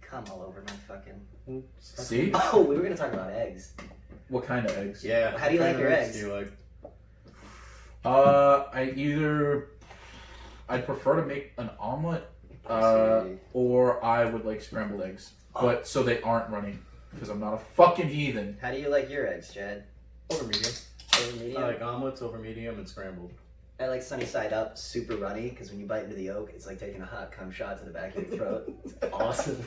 cum all over my fucking... See? Oh, we were going to talk about eggs. What kind of eggs? Yeah. How do you like your eggs? Do you like? I'd prefer to make an omelet, or I would like scrambled eggs. But so they aren't runny, because I'm not a fucking heathen. How do you like your eggs, Chad? Over medium. Over medium? I like omelets over medium and scrambled. I like sunny side up, super runny, because when you bite into the yolk, it's like taking a hot cum shot to the back of your throat. It's awesome.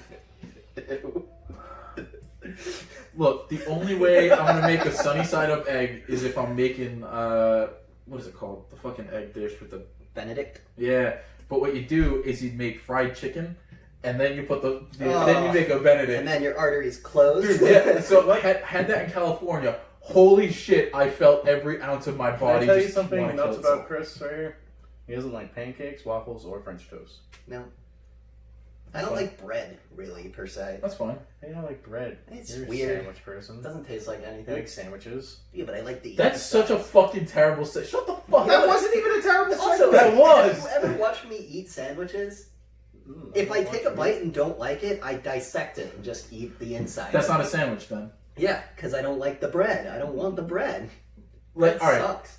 Look, the only way I'm gonna make a sunny side up egg is if I'm making what is it called? The fucking egg dish with the Benedict? yeah. But what you do is you make fried chicken, and then you put then you make a Benedict, And then your arteries close. Dude, yeah. So I had that in California. Holy shit! I felt every ounce of my body. Can I tell you just something wanna nuts kill about itself. Chris right here? He doesn't like pancakes, waffles, or French toast. No. I don't like bread, really, per se. That's fine. Hey, you don't like bread. It's You're weird. a sandwich person. It doesn't taste like You anything. like sandwiches. Yeah, but I like the That's such a fucking terrible. Shut the fuck Yeah, up. that wasn't even a terrible Also, That was. Have you ever watched me eat sandwiches? If I take a bite and don't like it, I dissect it and just eat the inside. That's not a sandwich then. Yeah, because I don't like the bread. I don't want the bread. Like, That all right. sucks.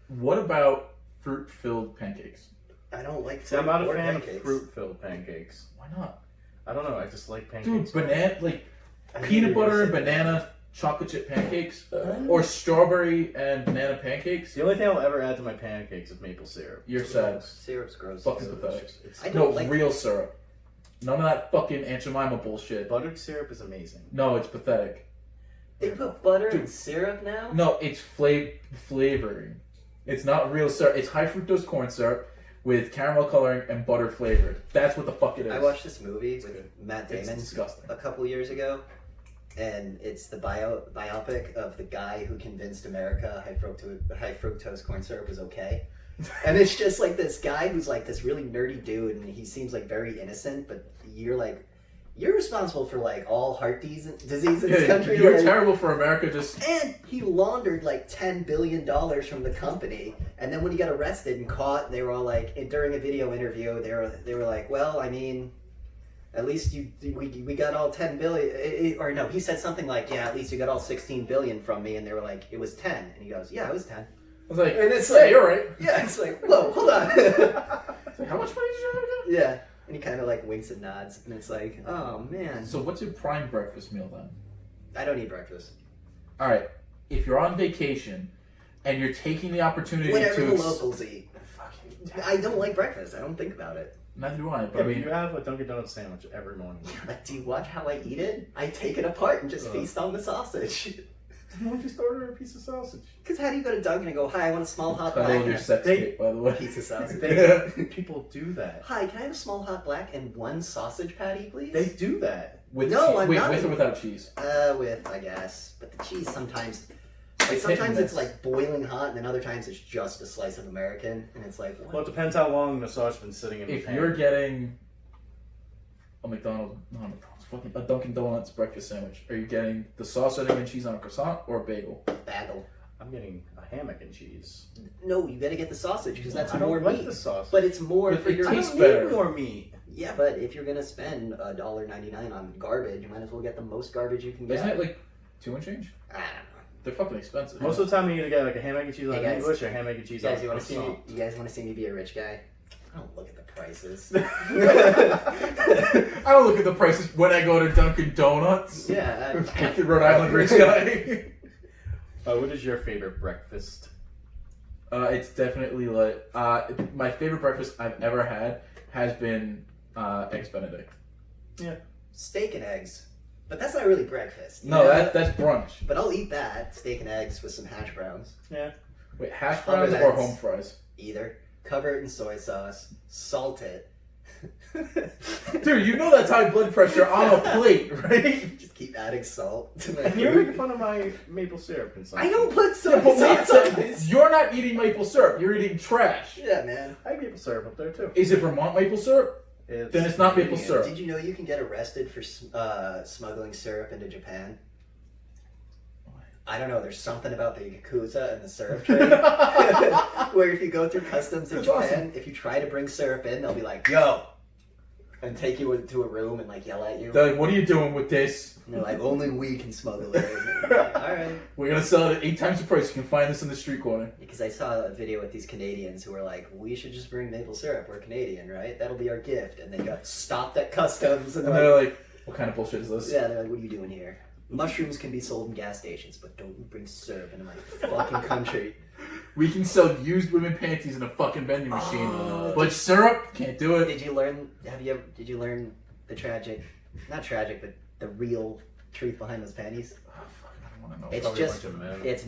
What about fruit-filled pancakes? I don't like See, I'm fruit not a or fan pancakes. of fruit-filled pancakes. Why not? I don't know. I just like Dude, pancakes. banana, like I peanut knew butter you and were saying banana chocolate chip pancakes, or strawberry and banana pancakes. The only thing I'll ever add to my pancakes is maple syrup. You're sad. that. Syrup's gross. Fucking It's pathetic. just- it's- I don't No, like real syrup. None of that fucking Aunt Jemima bullshit. Buttered syrup is amazing. No, it's pathetic. They put butter Dude. in syrup now? No, it's flavoring. It's not real syrup. It's high fructose corn syrup with caramel coloring and butter flavored. That's what the fuck it is. I watched this movie with good. Matt It's Damon disgusting. a couple years ago, and it's the biopic of the guy who convinced America high fructose corn syrup was okay. And it's just like this guy who's like this really nerdy dude, and he seems like very innocent, but you're responsible for like all heart disease in this country. You're like- terrible for America. Just And he laundered like $10 billion from the company. And then when he got arrested and caught, they were all like, during a video interview, they were like, well, I mean, at least we got all 10 billion. Or no, he said something like, yeah, at least you got all 16 billion from me. And they were like, it was 10. And he goes, yeah, it was 10. I was like, And it's yeah, like, you're right. yeah, it's like, whoa, hold on. It's like, how much money did you have again? Yeah. And he kind of like winks and nods. And it's like, oh man. So what's your prime breakfast meal then? I don't eat breakfast. All right, if you're on vacation and you're taking the opportunity Whatever to the locals eat. I don't like breakfast. I don't think about it. neither do I. But Yeah, I but mean, you have a Dunkin' Donuts sandwich every morning. But do you watch how I eat it? I take it apart and just feast on the sausage. Why don't you just order a piece of sausage? Because how do you go to Dunkin' and go, hi, I want a small hot title black of your and sex They- tape, by the way. a piece of sausage? People do that. Hi, can I have a small hot black and one sausage patty, please? They do that. With No, cheese. I'm Wait, not. with or without cheese? With, I guess. But the cheese sometimes, like It's hit and sometimes it's miss. like boiling hot, and then other times it's just a slice of American, and it's like, what? Well, it depends how long the sauce has been sitting in the If pan. you're getting a fucking a Dunkin' Donuts breakfast sandwich, are you getting the sausage and cheese on a croissant or a bagel? Bagel. I'm getting a hammock and cheese. No, you gotta get the sausage, because that's I don't more like meat. the sauce. But it's more But for it your... I tastes don't better. need more meat. Yeah, but if you're gonna spend $1.99 on garbage, you might as well get the most garbage you can get. Isn't it like 2 and change? I don't know. They're fucking expensive. Most of the time, you either get like a ham, egg, and cheese on Hey, guys. English or ham, egg, and cheese on You guys want croissant. to see me be a rich guy? I don't look at the prices. I don't look at the prices when I go to Dunkin' Donuts. Yeah. Fucking Rhode Island rich guy. What is your favorite breakfast? It's definitely like my favorite breakfast I've ever had has been eggs Benedict. Yeah. Steak and eggs. But that's not really breakfast. No, Yeah. that's brunch. But I'll eat that. Steak and eggs with some hash browns. Yeah. Wait, hash Other browns than- or home fries? Either. Cover it in soy sauce. Salt it. Dude, you know that's high blood pressure on a plate, right? Just keep adding salt to my And you're food. making fun of my maple syrup and something. I don't put soy But wait, sauce on this. you're not eating maple syrup. You're eating trash. Yeah, man. I have maple syrup up there too. Is it Vermont maple syrup? Then it's not maple syrup. Did you know you can get arrested for smuggling syrup into Japan? I don't know. There's something about the Yakuza and the syrup trade where if you go through customs in That's Japan, awesome. if you try to bring syrup in, they'll be like, "Yo, and take you into a room and like yell at you. They're like, what are you doing with this? And they're like, only we can smuggle it. And like, all right. We're gonna sell it at 8 times the price. You can find this in the street corner. Because I saw a video with these Canadians who were like, we should just bring maple syrup. We're Canadian, right? That'll be our gift. And they got stopped at customs. And And they're like, what kind of bullshit is this? yeah, they're like, what are you doing here? Mushrooms can be sold in gas stations, but don't bring syrup into my fucking country. We can sell used women panties in a fucking vending machine, but syrup can't do it. Did you learn the tragic, not tragic, but the real truth behind those panties? Oh, fuck, I don't want to know. It's Probably a just, bunch of men. it's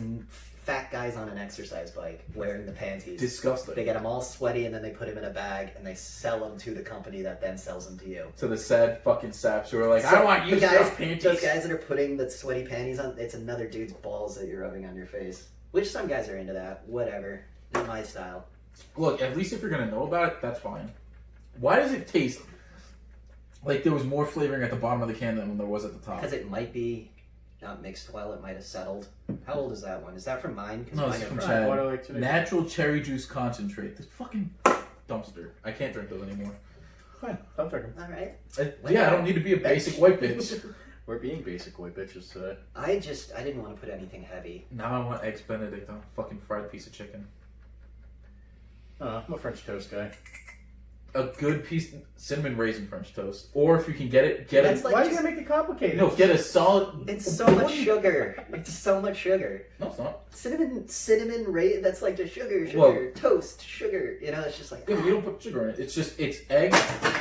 fat guys on an exercise bike wearing the panties. Disgusting. They get them all sweaty and then they put them in a bag and they sell them to the company that then sells them to you. To the sad fucking saps who are like, So I want the used guys, panties. those guys that are putting the sweaty panties on, it's another dude's balls that you're rubbing on your face. Which some guys are into that. Whatever. Not my style. Look, at least if you're gonna know about it, that's fine. Why does it taste like there was more flavoring at the bottom of the can than there was at the top? Because it might be not mixed well, it might have settled. How old is that one? Is that from mine? 'Cause No, mine it's are from from- Chad. What do I like today? Natural cherry juice concentrate. This fucking dumpster. I can't drink those anymore. Fine, don't drink them. Alright. Yeah, I don't need to be a basic white bitch. We're being basic white bitches today. I didn't want to put anything heavy. Now I want eggs Benedict on a fucking fried piece of chicken. I'm a French toast guy. A good piece cinnamon raisin French toast. Or if you can get it, get That's it. like Why are you just- gonna make it complicated? No, get a solid. It's so much sugar. It's so much sugar. No, it's not. Cinnamon raisin. That's like just sugar, Whoa. toast, sugar. You know, it's just like Yeah, but you don't put sugar in it. It's egg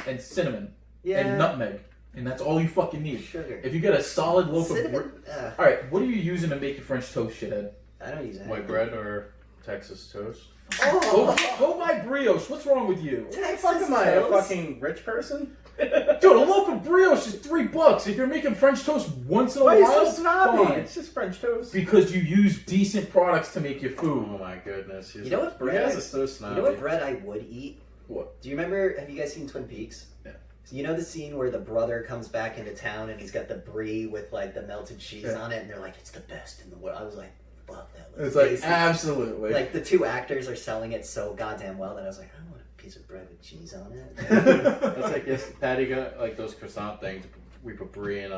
and cinnamon and nutmeg, and that's all you fucking need. sugar. If you get a solid loaf of Cinnamon. all right, what are you using to make your French toast, shithead? I don't use it. White bread or Texas toast? Oh, Go buy brioche. What's wrong with you? Texas Fuck, am I a toast. fucking rich person? Dude, a loaf of brioche is $3. If you're making French toast once in a Why are you while, so snobby? fine. It's just French toast. Because you use decent products to make your food. Oh my goodness. You know what bread? You guys are so snobby. You know what bread I would eat? What? Do you remember? Have you guys seen Twin Peaks? Yeah. So you know the scene where the brother comes back into town and he's got the brie with like the melted cheese Yeah. on it, and they're like, "It's the best in the world." I was like, "Fuck that!" looks It's like tasty." absolutely. Like the two actors are selling it so goddamn well that I was like, "I want a piece of bread with cheese on it." That's like yes, Patty got like those croissant things. We put brie in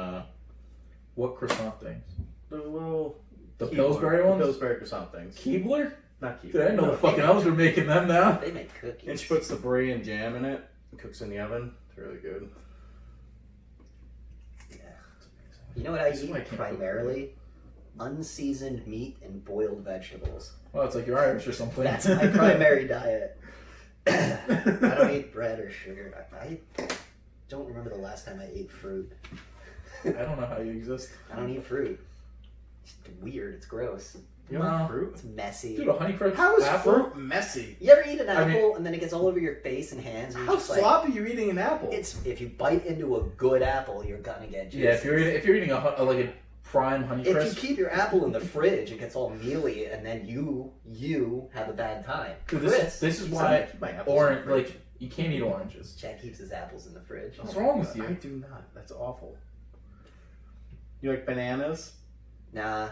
What croissant things? the little The Keebler. Pillsbury ones? The Pillsbury croissant things. Keebler? Not Keebler. Dude, I didn't know No. the fucking elves were making them now. They make cookies. And she puts the brie and jam in it and cooks in the oven. It's really good. Yeah. You know what I This is why I eat can't primarily? Unseasoned meat and boiled vegetables. Well, it's like you're Irish or something. That's my primary diet. I don't eat bread or sugar. I don't remember the last time I ate fruit. I don't know how you exist. I don't eat fruit. It's weird. It's gross. You don't No. like fruit? It's messy. Dude, a honeycrisp How is apple? fruit messy? You ever eat an I apple mean- and then it gets all over your face and hands? And How you're just like, sloppy are you eating an apple? it's if you bite into a good apple, you're gonna get juices. Yeah, if you're eating like a prime If you honeycrisp. keep your apple in the fridge, it gets all mealy, and then you have a bad time. Dude, Chris, this is I why keep my apples in the orange fridge. like you can't eat oranges. Chad keeps his apples in the fridge. What's wrong with you? I do not. That's awful. You like bananas? Nah,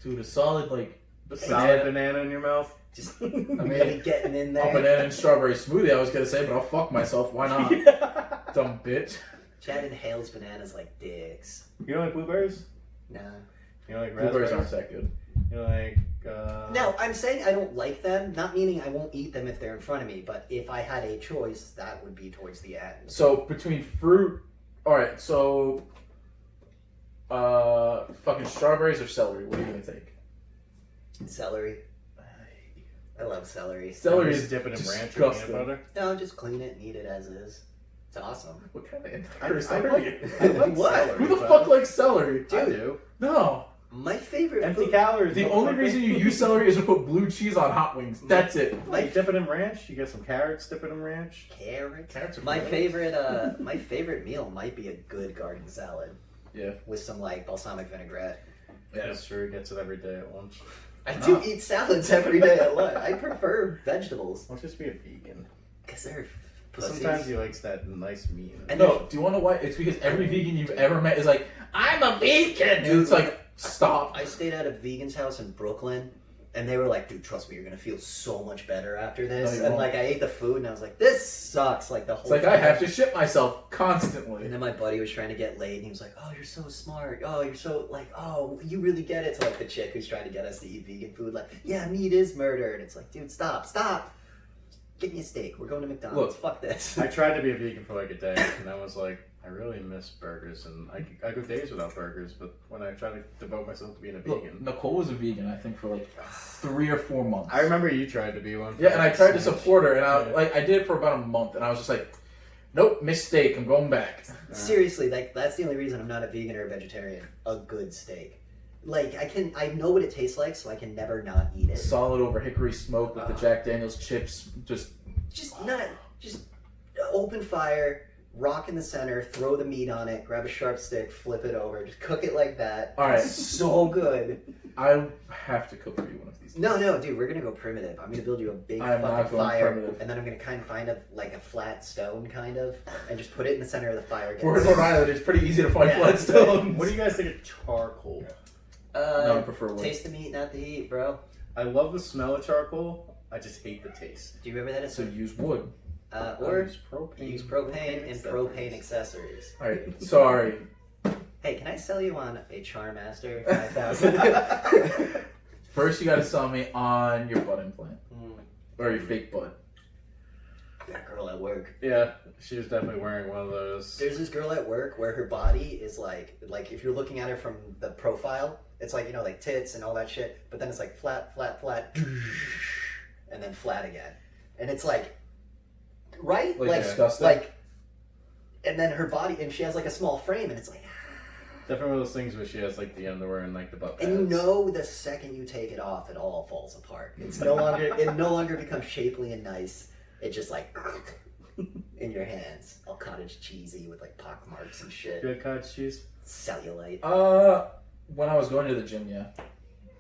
Dude, a solid like The Banana. solid banana in your mouth? just mean, really getting in a there. banana and strawberry smoothie. I was gonna say, but I'll fuck myself. Why not? Dumb bitch. Chad inhales bananas like dicks. You don't like blueberries? Nah. You don't like Blueberries raspberries? aren't that good. You don't like No, I'm saying I don't like them, not meaning I won't eat them if they're in front of me, but if I had a choice, that would be towards the end. So between fruit, all right. So, fucking strawberries or celery? What are you gonna take? Celery. I love celery. Celery just is dip it in ranch or peanut disgusting. butter. No, just clean it and eat it as is. It's awesome. What kind of I anti-Christ like- are you? I like What? celery, Who the but- fuck likes celery? I Dude. do. No. My favorite Empty food. calories. The only motherfucker. reason you use celery is to put blue cheese on hot wings. That's it. You dip it in ranch. You get some carrots. Dip it in ranch. Carrots. Carrots are My good. favorite meal might be a good garden salad. Yeah. With some like balsamic vinaigrette. Yeah. That's true. He gets it every day at once. I do eat salads every day at lunch. I prefer vegetables Why don't you just be a vegan? because they're But pussies. sometimes he likes that nice meat. And No, do you want to know why? It's because every vegan you've ever met is like, I'm a vegan. And it's like, stop. I stayed at a vegan's house in Brooklyn, And they were like, dude, trust me, you're gonna feel so much better after this. No, you And won't. like I ate the food and I was like, this sucks. Like the whole It's like I have to shit myself constantly. And then my buddy was trying to get laid and he was like, oh, you're so smart. Oh, you're so like, oh, you really get it. So like the chick who's trying to get us to eat vegan food, like, yeah, meat is murder. And it's like, dude, stop. Get me a steak. We're going to McDonald's. Look, fuck this. I tried to be a vegan for like a day, and I was like, I really miss burgers, and I go days without burgers. But when I try to devote myself to being a Look, vegan, Nicole was a vegan, I think, for like 3 or 4 months. I remember you tried to be one. Yeah, and I tried to Snitch. support her, and Yeah. I did it for about a month, and I was just like, nope, mistake. I'm going back. Seriously, like that's the only reason I'm not a vegan or a vegetarian. A good steak. Like I know what it tastes like, so I can never not eat it. Solid over hickory smoke with the Jack Daniels chips. Just Just open fire, rock in the center, throw the meat on it, grab a sharp stick, flip it over, just cook it like that. all right. So good. I have to cook for you one of these days. No, dude, we're gonna go primitive. I'm gonna build you a big I am not fucking going fire, primitive. and then I'm gonna kind of find a flat stone, kind of, and just put it in the center of the fire. We're in Rhode Island. It's pretty easy to find Yeah. Flintstones. What do you guys think of charcoal? No, I prefer wood. Taste the meat, not the heat, bro. I love the smell of charcoal. I just hate the taste. Do you remember that? So use wood. Or use propane. use propane and propane accessories. All right. Sorry. Hey, can I sell you on a Charmaster 5000? First, you got to sell me on your butt implant or your fake butt. That girl at work. Yeah, she was definitely wearing one of those. There's this girl at work where her body is like if you're looking at her from the profile, it's like, you know, like tits and all that shit, but then it's like flat, and then flat again. And it's like, right? Like disgusting? And then her body, and she has like a small frame, and it's like, Definitely one of those things where she has like the underwear and like the butt pads. and you know the second you take it off, it all falls apart. It no longer becomes shapely and nice. It just like in your hands, all cottage cheesy with like pock marks and shit. Good cottage cheese. Cellulite. When I was going to the gym, yeah,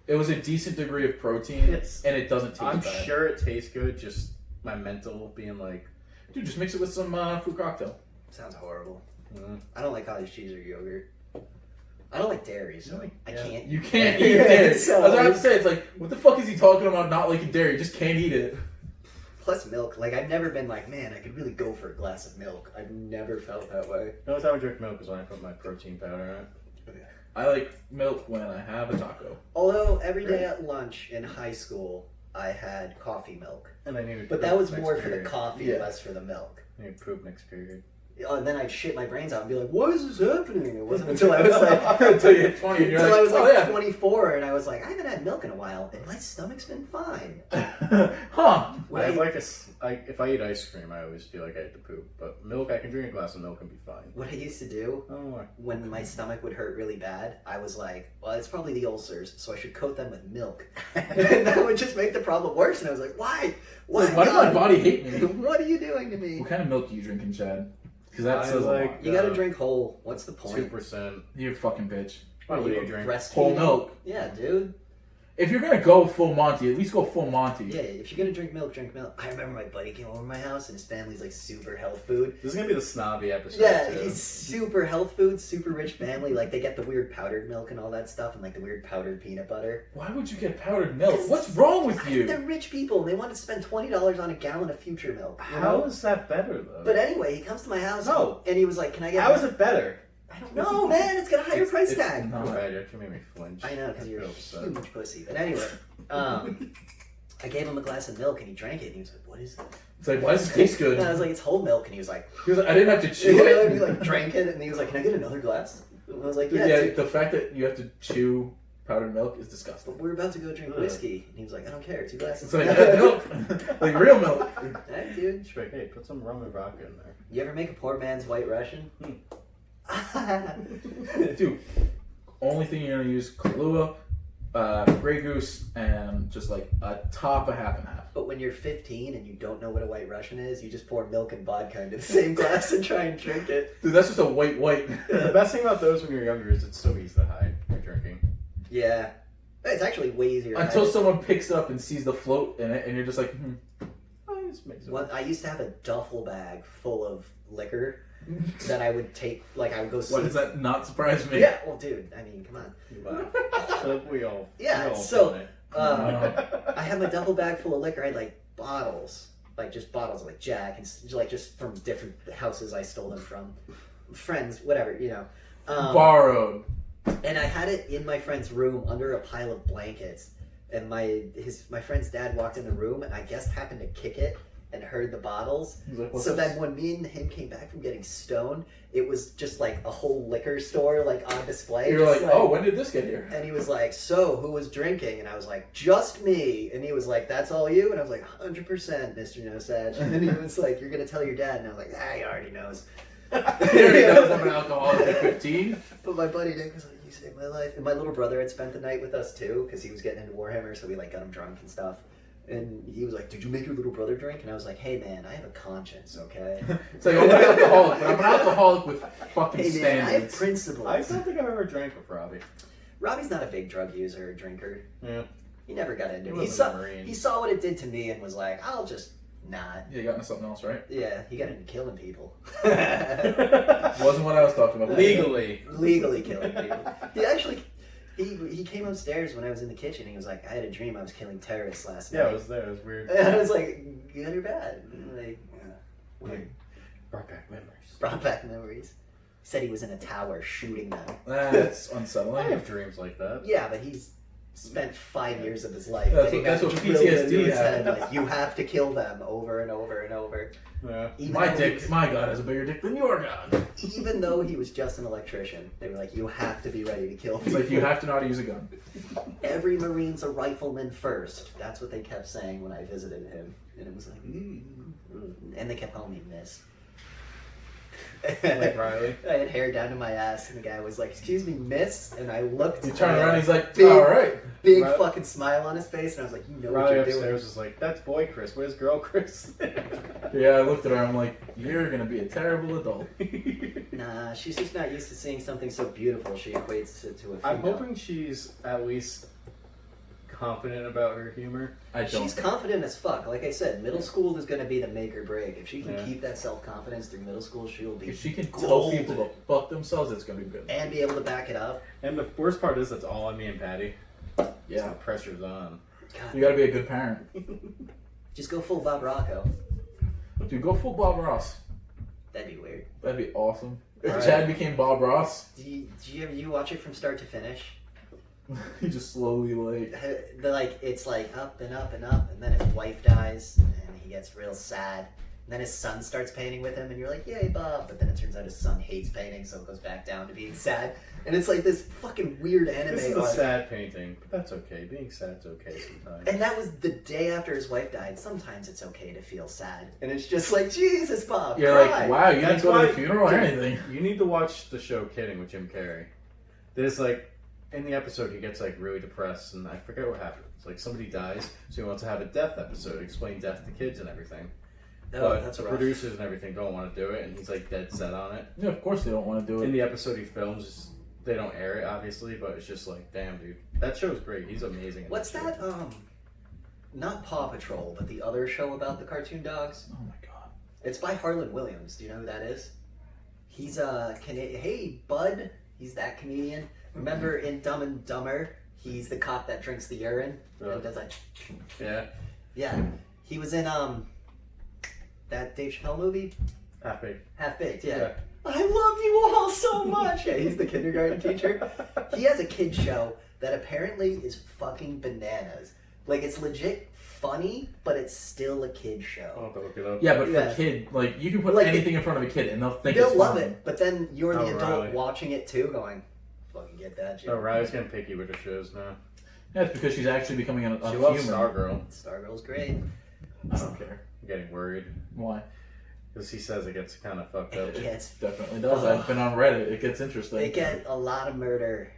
it was a decent degree of protein, It's- and it doesn't taste I'm bad. sure it tastes good. Just my mental being like, Dude, just mix it with some fruit cocktail. Sounds horrible. mm. I don't like cottage cheese or yogurt. I don't like dairy, so Really? I Yeah. can't. You can't Yeah, eat dairy. so- I was about to say, it's like, what the fuck is he talking about not liking dairy? You just can't eat it. Plus milk. Like, I've never been like, man, I could really go for a glass of milk. I've never felt that way. The only time I drink milk is when I put my protein powder in it. I like milk when I have a taco. Although every day at lunch in high school, I had coffee milk. And I needed But poop that was next more for the period. coffee, Yeah. less for the milk. I needed poop next period. And then I'd shit my brains out and be like, what is this happening? It wasn't until I was like... Until you hit 20 and you're Until like, I was oh like yeah. 24 and I was like, I haven't had milk in a while and my stomach's been fine. Huh. I have like if I eat ice cream, I always feel like I have to poop. But milk, I can drink a glass of milk and be fine. What I used to do I don't know why. when my stomach would hurt really bad, I was like, well, it's probably the ulcers, so I should coat them with milk. And that would just make the problem worse. And I was like, why? Why, Why does my God? body hate me? What are you doing to me? What kind of milk do you drink in Chad? Because that I says a like- lot. You gotta drink whole. What's the point? 2%. You fucking bitch. Why would You you drink? breastfeeding? Whole milk. Yeah, dude. If you're gonna go full Monty, at least go full Monty. Yeah, if you're gonna drink milk, drink milk. I remember my buddy came over to my house and his family's like super health food. This is gonna be the snobby episode. Yeah, too. he's super health food, super rich family. Like they get the weird powdered milk and all that stuff, and like the weird powdered peanut butter. Why would you get powdered milk? What's wrong with They're you? rich people, and they want to spend $20 on a gallon of future milk. you How know? is that better though? But anyway, he comes to my house, No. and he was like, "Can I get?" how is it better? I don't know, man. It's got a higher price It's tag. not. Oh, bad. You actually made me flinch. I know, because you're a feel upset. huge pussy. But anyway, I gave him a glass of milk, and he drank it, and he was like, "What is that?" It's like, why does it taste good? And I was like, "It's whole milk," and he was like, He was like, I didn't have to chew "Yeah," it. and he like drank it, and he was like, "Can I get another glass?" And I was like, "Yeah." Yeah, dude, the fact that you have to chew powdered milk is disgusting. we're about to go drink whiskey, and he was like, "I don't care, 2 glasses." It's like milk, like real milk. Hey, dude. She's like, hey, put some rum and vodka in there. You ever make a poor man's White Russian? Dude, only thing you're gonna use Kahlua, Grey Goose, and just like a top of half and half. But when you're 15 and you don't know what a White Russian is, you just pour milk and vodka into the same glass and try and drink it. Dude, that's just a white. The best thing about those when you're younger is it's so easy to hide when you're drinking. Yeah. It's actually way easier. to Until hide. someone picks it up and sees the float in it, and you're just like, Oh, this makes it. I used to have a duffel bag full of liquor that I would take, like I would go Why does that not surprise me? Yeah, well, dude, I mean, come on. You laugh. So we all. Yeah, we all so- done it. I had my duffel bag full of liquor. I had like bottles, like just bottles of like Jack, and like just from different houses I stole them from, friends, whatever, you know. Borrowed. And I had it in my friend's room under a pile of blankets. And my friend's dad walked in the room, and I guess happened to kick it and heard the bottles. Like, so then when me and him came back from getting stoned, it was just like a whole liquor store like on display. You're like, oh, when did this get here? And he was like, so who was drinking? And I was like, just me. And he was like, that's all you? And I was like, 100%, Mr. Nosage. And then he was like, you're going to tell your dad? And I was like, he already knows. He already knows I'm an alcoholic at 15. But my buddy Nick was like, you saved my life. And my little brother had spent the night with us too, because he was getting into Warhammer, so we like got him drunk and stuff. And he was like, did you make your little brother drink? And I was like, hey man, I have a conscience, okay? It's like, I'm an alcoholic, but I'm an alcoholic with fucking Hey man, I have standards. principles. I don't think I've ever drank with Robbie. Robbie's not a big drug user or drinker. Yeah. He never got into He it. was a Marine. He saw what it did to me and was like, I'll just not. Yeah, you got into something else, right? Yeah, he got into killing people. Wasn't what I was talking about. Legally. Legally killing people. He actually, he came upstairs when I was in the kitchen. And he was like, I had a dream I was killing terrorists last night. Yeah, it was there. It was weird. And I was like, good or bad? And like, weird. Brought back memories. Brought back memories. He said he was in a tower shooting them. That's I unsettling. have dreams like that. Yeah, but he's spent 5 years of his life. That's what drilled into PTSD his had. head, like, you have to kill them over and over and over. Yeah. Even My though dick, my God has a bigger dick than your God. Even though he was just an electrician, they were like, you have to be ready to kill It's people. like you have to know how to use a gun. Every Marine's a rifleman first. That's what they kept saying when I visited him. And it was like, and they kept calling me Miss. Like Riley. I had hair down to my ass, and the guy was like, excuse me, Miss? And I looked. You turn and around, he's like, big, all right. Big Riley- fucking smile on his face, and I was like, you know what Riley you're upstairs doing. was like, that's boy Chris. Where's girl Chris? Yeah, I looked at her, I'm like, you're going to be a terrible adult. Nah, she's just not used to seeing something so beautiful she equates it to a female. I'm hoping she's at least confident about her humor. I don't. She's confident as fuck. Like I said, middle school is going to be the make or break. If she can Yeah. keep that self-confidence through middle school, she'll be If she can tell golden. people to fuck themselves, it's going to be good. And be able to back it up. And the worst part is that's all on me and Patty. Yeah. The pressure's on. God, You got to be a good parent. just go full Bob Rocco. Dude, go full Bob Ross. That'd be weird. That'd be awesome. If Right. Chad became Bob Ross, Do you watch it from start to finish? he just slowly like... It's like up and up and up, and then his wife dies, and he gets real sad. And then his son starts painting with him, and you're like, yay, Bob. But then it turns out his son hates painting, so it goes back down to being sad. And it's like this fucking weird anime. This is a arc. sad painting, but that's okay. Being sad's okay sometimes. And that was the day after his wife died. Sometimes it's okay to feel sad. And it's just like, Jesus, Bob, You're cry. like, wow, you didn't That's go to why- the funeral or anything. You need to watch the show Kidding with Jim Carrey. There's like, in the episode, he gets like really depressed, and I forget what happens. Like somebody dies, so he wants to have a death episode, explain death to kids and everything. Oh, But that's the rough. producers and everything don't want to do it, and he's like dead set on it. Yeah, of course they don't want to do In it. the episode he films, they don't air it obviously, but it's just like, damn, dude, that show's great. He's amazing. in What's show. that? Not Paw Patrol, but the other show about the cartoon dogs. Oh my God. It's by Harlan Williams. Do you know who that is? He's a Canadian. Hey, Bud. He's that comedian. Remember in Dumb and Dumber, he's the cop that drinks the urine and does like. Yeah, Yeah, he was in that Dave Chappelle movie, Half Baked. Half Baked. Yeah. I love you all so much. Yeah, he's the kindergarten teacher. He has a kid show that apparently is fucking bananas. Like it's legit funny, but it's still a kid I'll show. have to look it up. Yeah, but for Yeah. a kid, like, you can put Like, anything in front of a kid and they'll think They'll it's love fun. it, but then you're the Oh, adult Riley. watching it too, going, "Fucking get that shit." No, Riley's getting picky with her shows now. Yeah, it's because she's actually becoming a She human. loves Stargirl. Stargirl's great. I don't care. I'm getting worried Why? because he says it gets kind of fucked up. It gets Definitely does. I've been on Reddit. It gets interesting. they get a lot of murder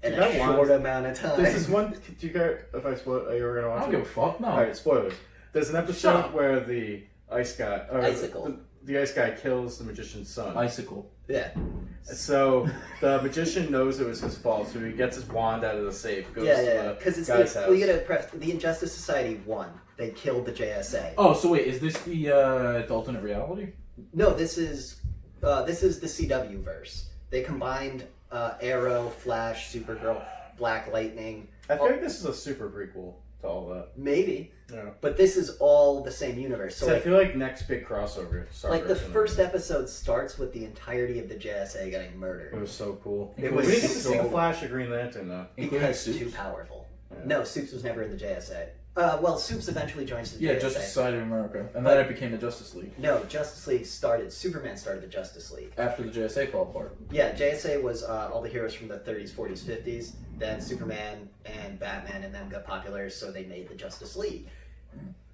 in Dude, a that one- short amount of time. This is one. Do you guys? If I spoil, are you ever gonna I watch don't it? give a fuck. No. All right, spoilers. There's an Shut episode up. where the ice guy, or Icicle. the ice guy kills the magician's son. Icicle. Yeah, So the magician knows it was his fault, so he gets his wand out of the safe, goes yeah. to Because the it's guy's the, house. we gotta press the Injustice Society won. They killed the JSA. Oh, so wait, is this the alternate reality? No, this is the CW verse. They combined Arrow, Flash, Supergirl, Black Lightning, I feel like this is a super prequel to all that. Maybe. Yeah. But this is all the same universe. So I feel like next big crossover. like the first episode starts with the entirety of the JSA getting murdered. It was so cool. It we was didn't get to so see the Flash or Green Lantern though. because Soups? too powerful. Yeah. No, Soups was never in the JSA. Well, Soups eventually joins the Yeah, JSA. Justice Society of America. And then it became the Justice League. No, Justice League started. Superman started the Justice League. After the JSA fell apart. Yeah, JSA was all the heroes from the 30s, 40s, 50s. Then Superman and Batman and them got popular, so they made the Justice League.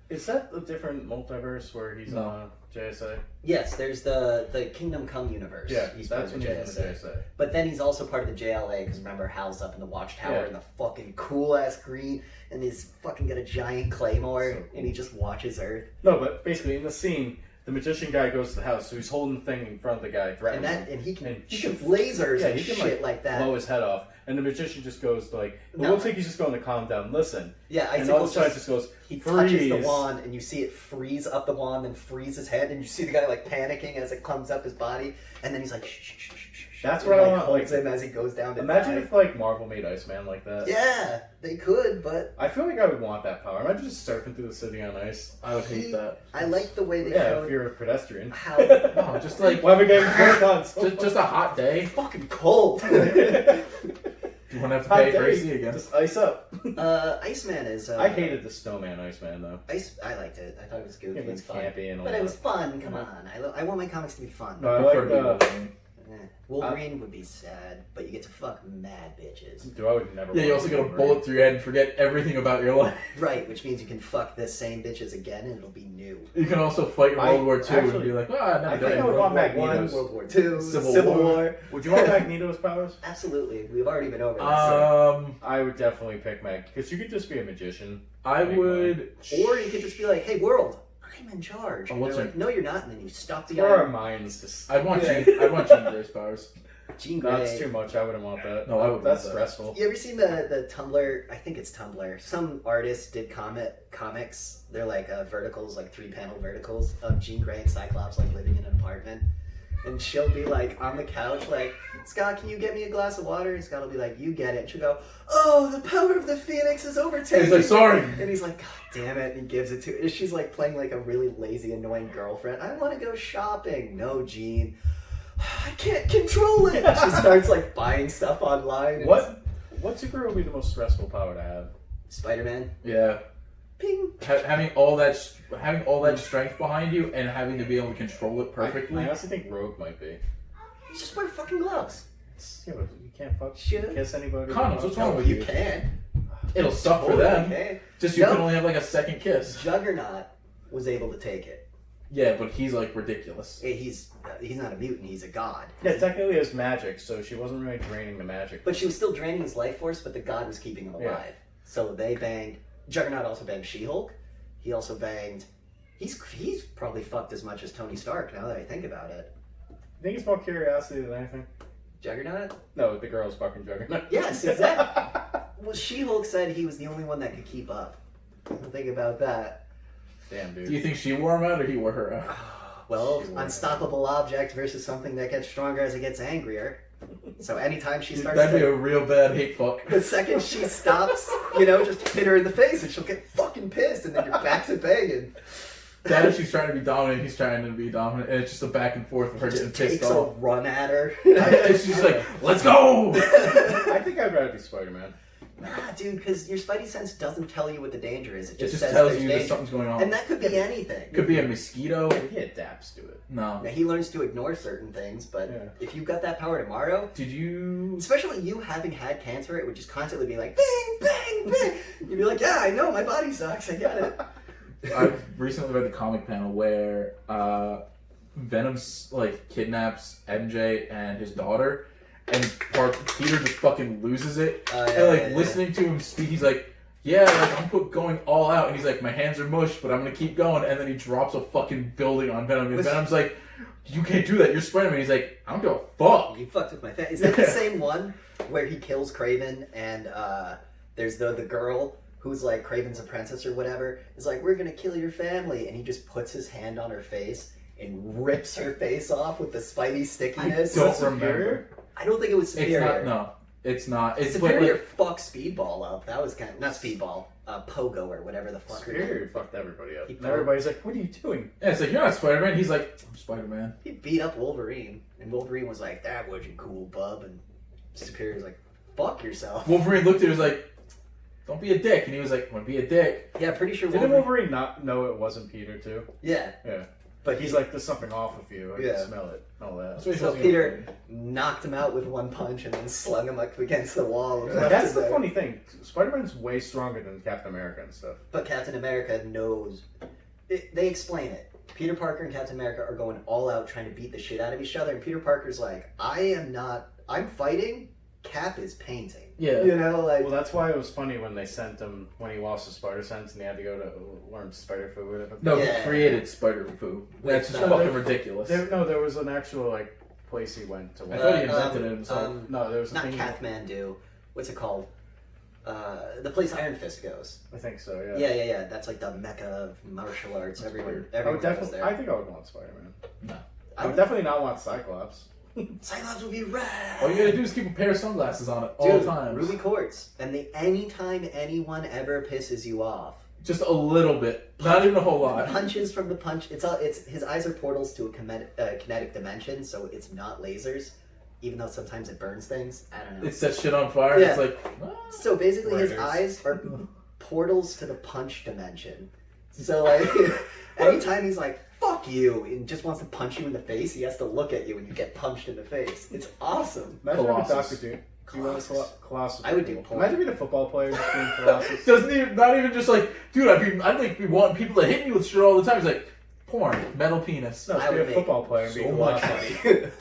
Is that a different multiverse where he's on JSA? Yes, there's the Kingdom Come universe. Yeah, he's part that's of when the he's in the JSA. JSA. But then he's also part of the JLA because remember Hal's up in the Watchtower Yeah. in the fucking cool ass green, and he's fucking got a giant claymore, So cool. and he just watches Earth. No, but basically in the scene, the magician guy goes to the house, so he's holding the thing in front of the guy, And threatening that, him. and he can And shoot shoot- lasers yeah, and he can, shit like that. blow his head off, and the magician just goes like, it No. looks like he's just going to calm down, listen. Yeah, And all of a Icicle's sudden just just goes, he touches the freeze. wand, and you see it freeze up the wand, and freeze his head, and you see the guy like panicking as it comes up his body, and then he's like, shh, shh, shh, shh, shh. That's and, what I like, want, holds like- him as he goes down to Imagine die. if like Marvel made Iceman like that. Yeah, they could, but I feel like I would want that power. Imagine just surfing through the city on ice. I would hate that. I like the way they Yeah, if showed you're a pedestrian. how No, just like Why am I getting photons? just a hot day. fucking cold. You won't have to Hot pay day, for AC again. Just ice up. Iceman is. I hated the snowman Iceman though. I liked it. I thought it was goofy. It It was was fun. campy and all But it that. was fun. Come on. I want my comics to be fun. No, I prefer like to be Wolverine. Wolverine would be sad, but you get to fuck mad bitches. Dude, I would never. Yeah, you want also to get a Wolverine. bullet through your head and forget everything about your life. Right, which means you can fuck the same bitches again and it'll be new. You can also fight in I- World War II and actually, be like, oh, I never I did think I it. would want World War Magneto's. I, World War II, Civil Civil War. War. Would you want Magneto's powers? Absolutely. We've already been over this. I would definitely pick Mag because you could just be a magician. I would. Or you could just be like, hey, world, I'm in charge. Oh, And what's they're it? like, no, you're not. And then you stop the For our iron. minds, just I'd want Jean Grey's powers. Jean no, Grey. it's too much. I wouldn't want that. No, I would That's want that. stressful. You ever seen the Tumblr? I think it's Tumblr. Some artist did comics. They're like verticals, like 3-panel verticals of Jean Grey and Cyclops like living in an apartment. And she'll be like on the couch, like, Scott, can you get me a glass of water? And Scott will be like, you get it. And she'll go, oh, the power of the Phoenix is overtaken. And he's like, sorry. And he's like, God damn it. And he gives it to her. And she's like playing like a really lazy, annoying girlfriend. I want to go shopping. No, Jean. I can't control it. She starts like buying stuff online. and What superhero would be the most stressful power to have? Spider-Man. Yeah. Ping. Having all that strength behind you and having to be able to control it perfectly. I honestly think Rogue might be. You just wear fucking gloves. Yeah, but you can't Shit. kiss anybody. Condoms, what's wrong No, with you you? can. It'll suck for Totally them. can. Just you No. can only have like a second kiss. Juggernaut was able to take it. Yeah, but he's like ridiculous. He's not a mutant. He's a god. Yeah, technically it's magic, so she wasn't really draining the magic. But she was still draining his life force. But the god was keeping him alive. Yeah. So they banged. Juggernaut also banged She-Hulk. He also banged. He's probably fucked as much as Tony Stark. Now that I think about it. I think it's more curiosity than anything. Juggernaut. No, the girl's fucking Juggernaut. Yes, exactly. Well, She-Hulk said he was the only one that could keep up. Think about that. Damn, dude. Do you think she wore him out or he wore her out? Well, She wore unstoppable object versus something that gets stronger as it gets angrier. So anytime she starts That'd be to... a real bad hate fuck. The second she stops, just hit her in the face and she'll get fucking pissed and then you're back to banging. That is, she's trying to be dominant, he's trying to be dominant, and it's just a back and forth of her getting Just pissed takes off. a run at her. It's just like, let's go! I think I'd rather be Spider-Man. Nah, dude, because your spidey sense doesn't tell you what the danger is. It It just, just says tells there's you that danger. something's going on. And that could be anything. Could be a mosquito. He adapts to it. No. Now, he learns to ignore certain things, but Yeah. if you got that power tomorrow, Did you... especially you having had cancer, it would just constantly be like, bang, bang, bang. You'd be like, yeah, I know, my body sucks, I get it. I recently read the comic panel where Venom kidnaps MJ and his daughter, and Peter just fucking loses it. And listening to him speak, he's like, "Yeah, I'm going all out," and he's like, "My hands are mush, but I'm gonna keep going." And then he drops a fucking building on Venom, and Venom's like, "You can't do that. You're Spider-Man." He's like, "I don't give a fuck." You fucked with my face. Is that the same one where he kills Kraven and there's the girl who's like Kraven's apprentice or whatever is like, we're gonna kill your family, and he just puts his hand on her face and rips her face off with the spidey stickiness? I don't remember. I don't think it was It's Superior. not. No. It's not. It's Superior fucked Speedball up. That was kind of not Speedball, Pogo or whatever the fuck. Superior fucked everybody up. He And everybody's like, "What are you doing?" Yeah, it's like, you're not Spider-Man. He's like, I'm Spider-Man. He beat up Wolverine, and Wolverine was like, "That wasn't cool, bub." And Superior's like, "Fuck yourself." Wolverine looked at him and was like, don't be a dick. And he was like, want to be a dick. Yeah, pretty sure. Didn't Wolverine not know it wasn't Peter too? Yeah, Yeah. but He's like, there's something off with you. I Yeah. can smell it. All that. That's what he So tells Peter knocked him out with one punch and then slung him up against the wall. and left That's him the there. funny thing. Spider-Man's way stronger than Captain America and stuff. But Captain America knows. They explain it. Peter Parker and Captain America are going all out trying to beat the shit out of each other, and Peter Parker's like, I'm fighting. Cap is painting. Yeah. You know, like. Well, that's why it was funny when they sent him when he lost his spider sense and he had to go to learn spider food. Whatever. No, Yeah. he created Spider-Fu. That's just No, fucking ridiculous. There was an actual like place he went to. I thought he invented it himself. No, there was a not thing. Kathmandu. What's it called? The place Iron Fist goes. I think so. Yeah. That's like the mecca of martial arts. That's Everyone weird. I goes would definitely. there. I think I would want Spider-Man. No. I would definitely not want Cyclops. Cyclops would be rad. All you gotta do is keep a pair of sunglasses on at Dude, all times. Ruby quartz. And anytime anyone ever pisses you off, Just a little bit. Not even a whole lot. punches from the punch. It's his eyes are portals to a kinetic dimension, so it's not lasers. Even though sometimes it burns things, I don't know. It sets shit on fire. Yeah. It's like, what? So basically, his Writers. eyes are portals to the punch dimension. So like, anytime he's like "fuck you" and just wants to punch you in the face, he has to look at you and you get punched in the face. It's awesome. Imagine having Colossus. Doctor Doom. You want Colossus? I would do porn. Imagine being a football player just being Colossus. Doesn't even, not even just like, dude, I'd like be wanting people to hit me with shit all the time. He's like, porn, metal penis. No, I just be would a make football player and be So a much Colossus. money.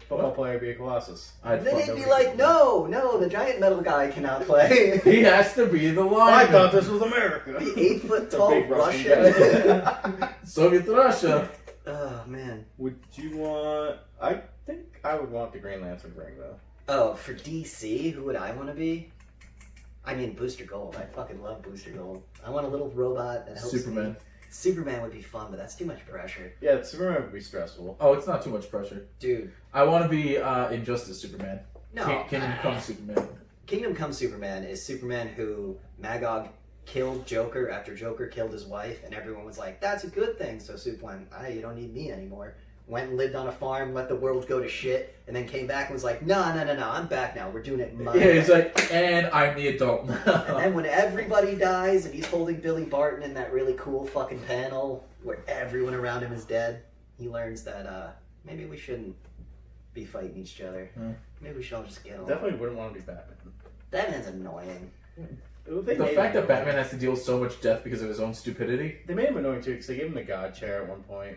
Football player be a Colossus. I'd Then fuck he'd be nobody. like, no, the giant metal guy cannot play. He has to be the I lion. thought this was America. The 8-foot The tall big Russian Russian. Soviet Russia. Oh man. Would you want? I think I would want the Green Lantern ring though. Oh, for DC, who would I want to be? I mean, Booster Gold. I fucking love Booster Gold. I want a little robot that helps Superman. me. Superman would be fun, but that's too much pressure. Yeah, Superman would be stressful. Oh, it's not too much pressure. Dude, I want to be Injustice Superman. no. Kingdom Come Superman. Kingdom Come Superman is Superman who Magog killed Joker after Joker killed his wife, and everyone was like, that's a good thing. So Superman, you don't need me anymore. Went and lived on a farm, let the world go to shit, and then came back and was like, no, I'm back now. We're doing it my Yeah, he's way." like, and I'm the adult And now. then when everybody dies and he's holding Billy Barton in that really cool fucking panel where everyone around him is dead, he learns that maybe we shouldn't be fighting each other. Maybe we should all just get along. Definitely wouldn't want to be Batman. Batman's annoying. They The made fact him that Batman has to deal with so much death because of his own stupidity. They made him annoying too because they gave him the God chair at one point.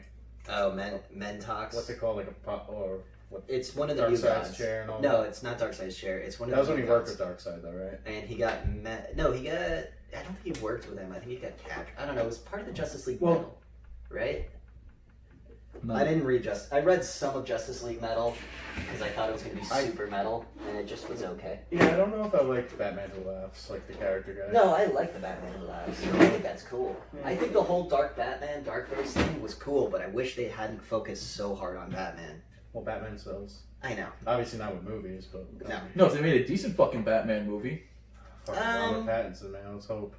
Oh, Mentox. What's it called? Like a pop or what? It's one of the new Darkseid's gods. chair and all No, that. it's not Darkseid's chair. It's one of That was the when new he worked gods. with Darkseid though, right? And he got he got. I don't think he worked with him. I think he got captured. I don't know. It was part of the Justice League Well- Metal, right? No. I didn't read I read some of Justice League Metal because I thought it was going to be super metal, and it just was okay. Yeah, I don't know if I liked Batman Who Laughs, like the character guy. No, I like the Batman Who Laughs. I think that's cool. I think the whole Dark Batman, Darkverse thing was cool, but I wish they hadn't focused so hard on Batman. Well, Batman sells. I know. Obviously not with movies, but No. No, if they made a decent fucking Batman movie. Fucking Robert Pattinson, man. Let's hope.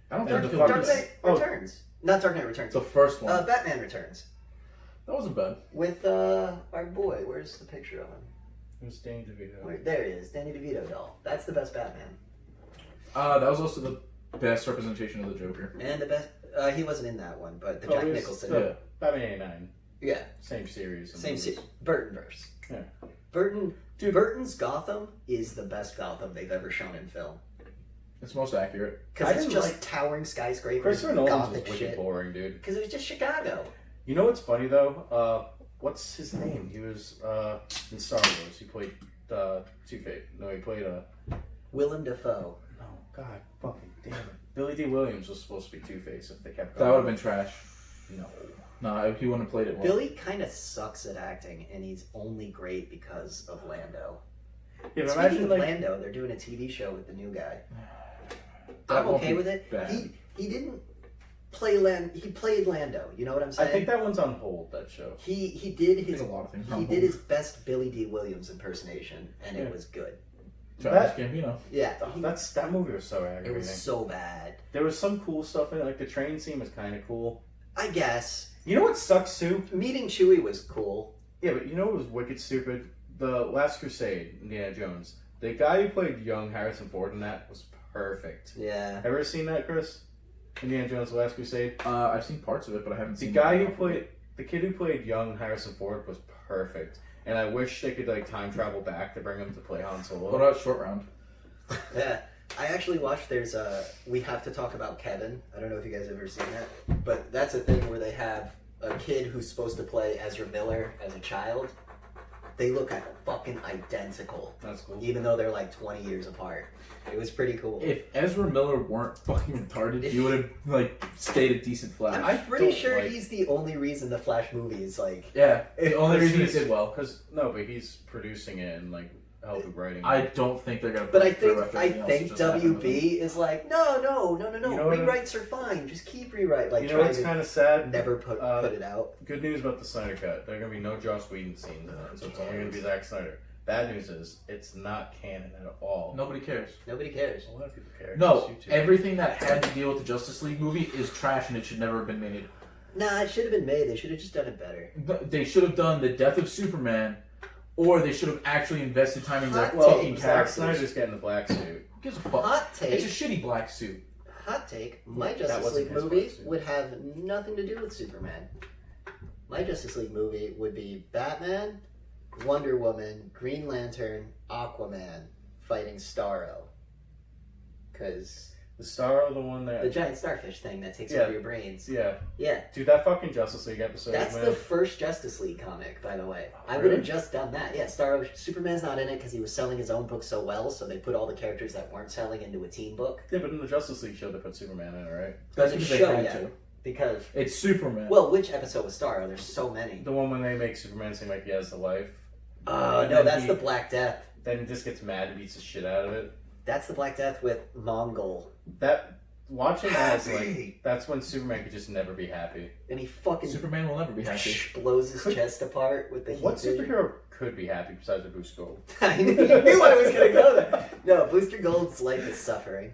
I don't And think the he'll fucking- do Dark this. Knight Returns. Not Dark Knight Returns. The first one. Batman Returns. That wasn't bad. With our boy. Where's the picture of him? Who's Danny DeVito? There he is. Danny DeVito doll. That's the best Batman. That was also the best representation of the Joker. And the best... he wasn't in that one, but the Oh, Jack he was- Nicholson. no. Yeah. Batman 89. Yeah. Same series. and Same movies. Burtonverse. Yeah. Burton's Gotham is the best Gotham they've ever shown in film. It's most accurate. I Because it's didn't just like- towering skyscrapers Christopher and Nolan's was gothic wicked shit. boring, dude. Because it was just Chicago. You know what's funny though? What's his name? He was in Star Wars. He played Two-Face. No, he played Willem Dafoe. No, God, fucking damn it. Billy D. Williams was supposed to be Two-Face if they kept That going. would have been trash. No. No, he wouldn't have played it well. Billy kind of sucks at acting, and he's only great because of Lando. Yeah, but Speaking imagine of like Lando, they're doing a TV show with the new guy. That I'm won't okay be with it. bad. He didn't play He played Lando. You know what I'm I saying? think that one's on hold. That show. He did There's his a lot of things. he did his best Billy D. Williams impersonation, and Yeah. it was good. Childish Gambino. Yeah, That movie was so it aggravating. was so bad. There was some cool stuff in it, like the train scene was kind of cool. I guess You know what sucks too? meeting Chewie was cool. Yeah, but you know what was wicked stupid? The Last Crusade, Indiana Jones. The guy who played young Harrison Ford in that was perfect. Yeah. Ever seen that, Chris? Indiana Jones: The Last Crusade. I've seen parts of it, but I haven't The seen. guy who played the kid who played young Harrison Ford was perfect, and I wish they could like time travel back to bring him to play Han Solo. What about Short Round? Yeah. I actually watched. There's We Have to Talk About Kevin. I don't know if you guys have ever seen that, but that's a thing where they have a kid who's supposed to play Ezra Miller as a child. They look fucking identical, That's cool. even though they're like 20 years apart. It was pretty cool. If Ezra Miller weren't fucking retarded, he would have like stayed a decent Flash. I'm pretty don't sure like- he's the only reason the Flash movie is like. Yeah, the only reason he he's- did well. Because no, but he's producing it and like helping writing. I don't think they're gonna. But I put through think everything else that just happened with him. WB is like, no. You know what? Rewrites are fine. Just keep rewrite. Like you know trying what's to kind of sad? never put it out. Good news about the Snyder Cut. There are gonna be no Joss Whedon scenes in it, so it's only gonna be Zack Snyder. Bad news is it's not canon at all. Nobody cares. Nobody cares. A lot of people care. No, Just YouTube. everything that had to deal with the Justice League movie is trash, and it should never have been made. Nah, it should have been made. They should have just done it better. They should have done the death of Superman, or they should have actually invested time in like Hot taking take. Zack characters. Snyder's getting the black suit. Who gives a fuck? Hot It's take. a shitty black suit. Hot take. My That Justice wasn't League his movie question. would have nothing to do with Superman. My Justice League movie would be Batman, Wonder Woman, Green Lantern, Aquaman fighting Starro. Because The Star, the one that the giant starfish thing that takes Yeah. over your brains. yeah, Yeah. dude, that fucking Justice League episode, That's man. the first Justice League comic, by the way. I would Really? have just done that. Yeah, Superman's not in it because he was selling his own book so well, so they put all the characters that weren't selling into a team book. Yeah, but in the Justice League show, they put Superman in it, right? That's Doesn't because they show had yet. to. Because, It's Superman. well, which episode was Starro? There's so many. The one when they make Superman seem like he has the life. Oh, And no, then that's he- the Black Death. Then he just gets mad and beats the shit out of it. That's the Black Death with Mongol. That watching that is Happy. like that's when Superman could just never be happy. And he fucking Superman will never be happy. blows his Could- chest apart with the heat What vision. superhero could be happy besides a Boost Gold? I knew I was going to go there. No, Booster Gold's life is suffering.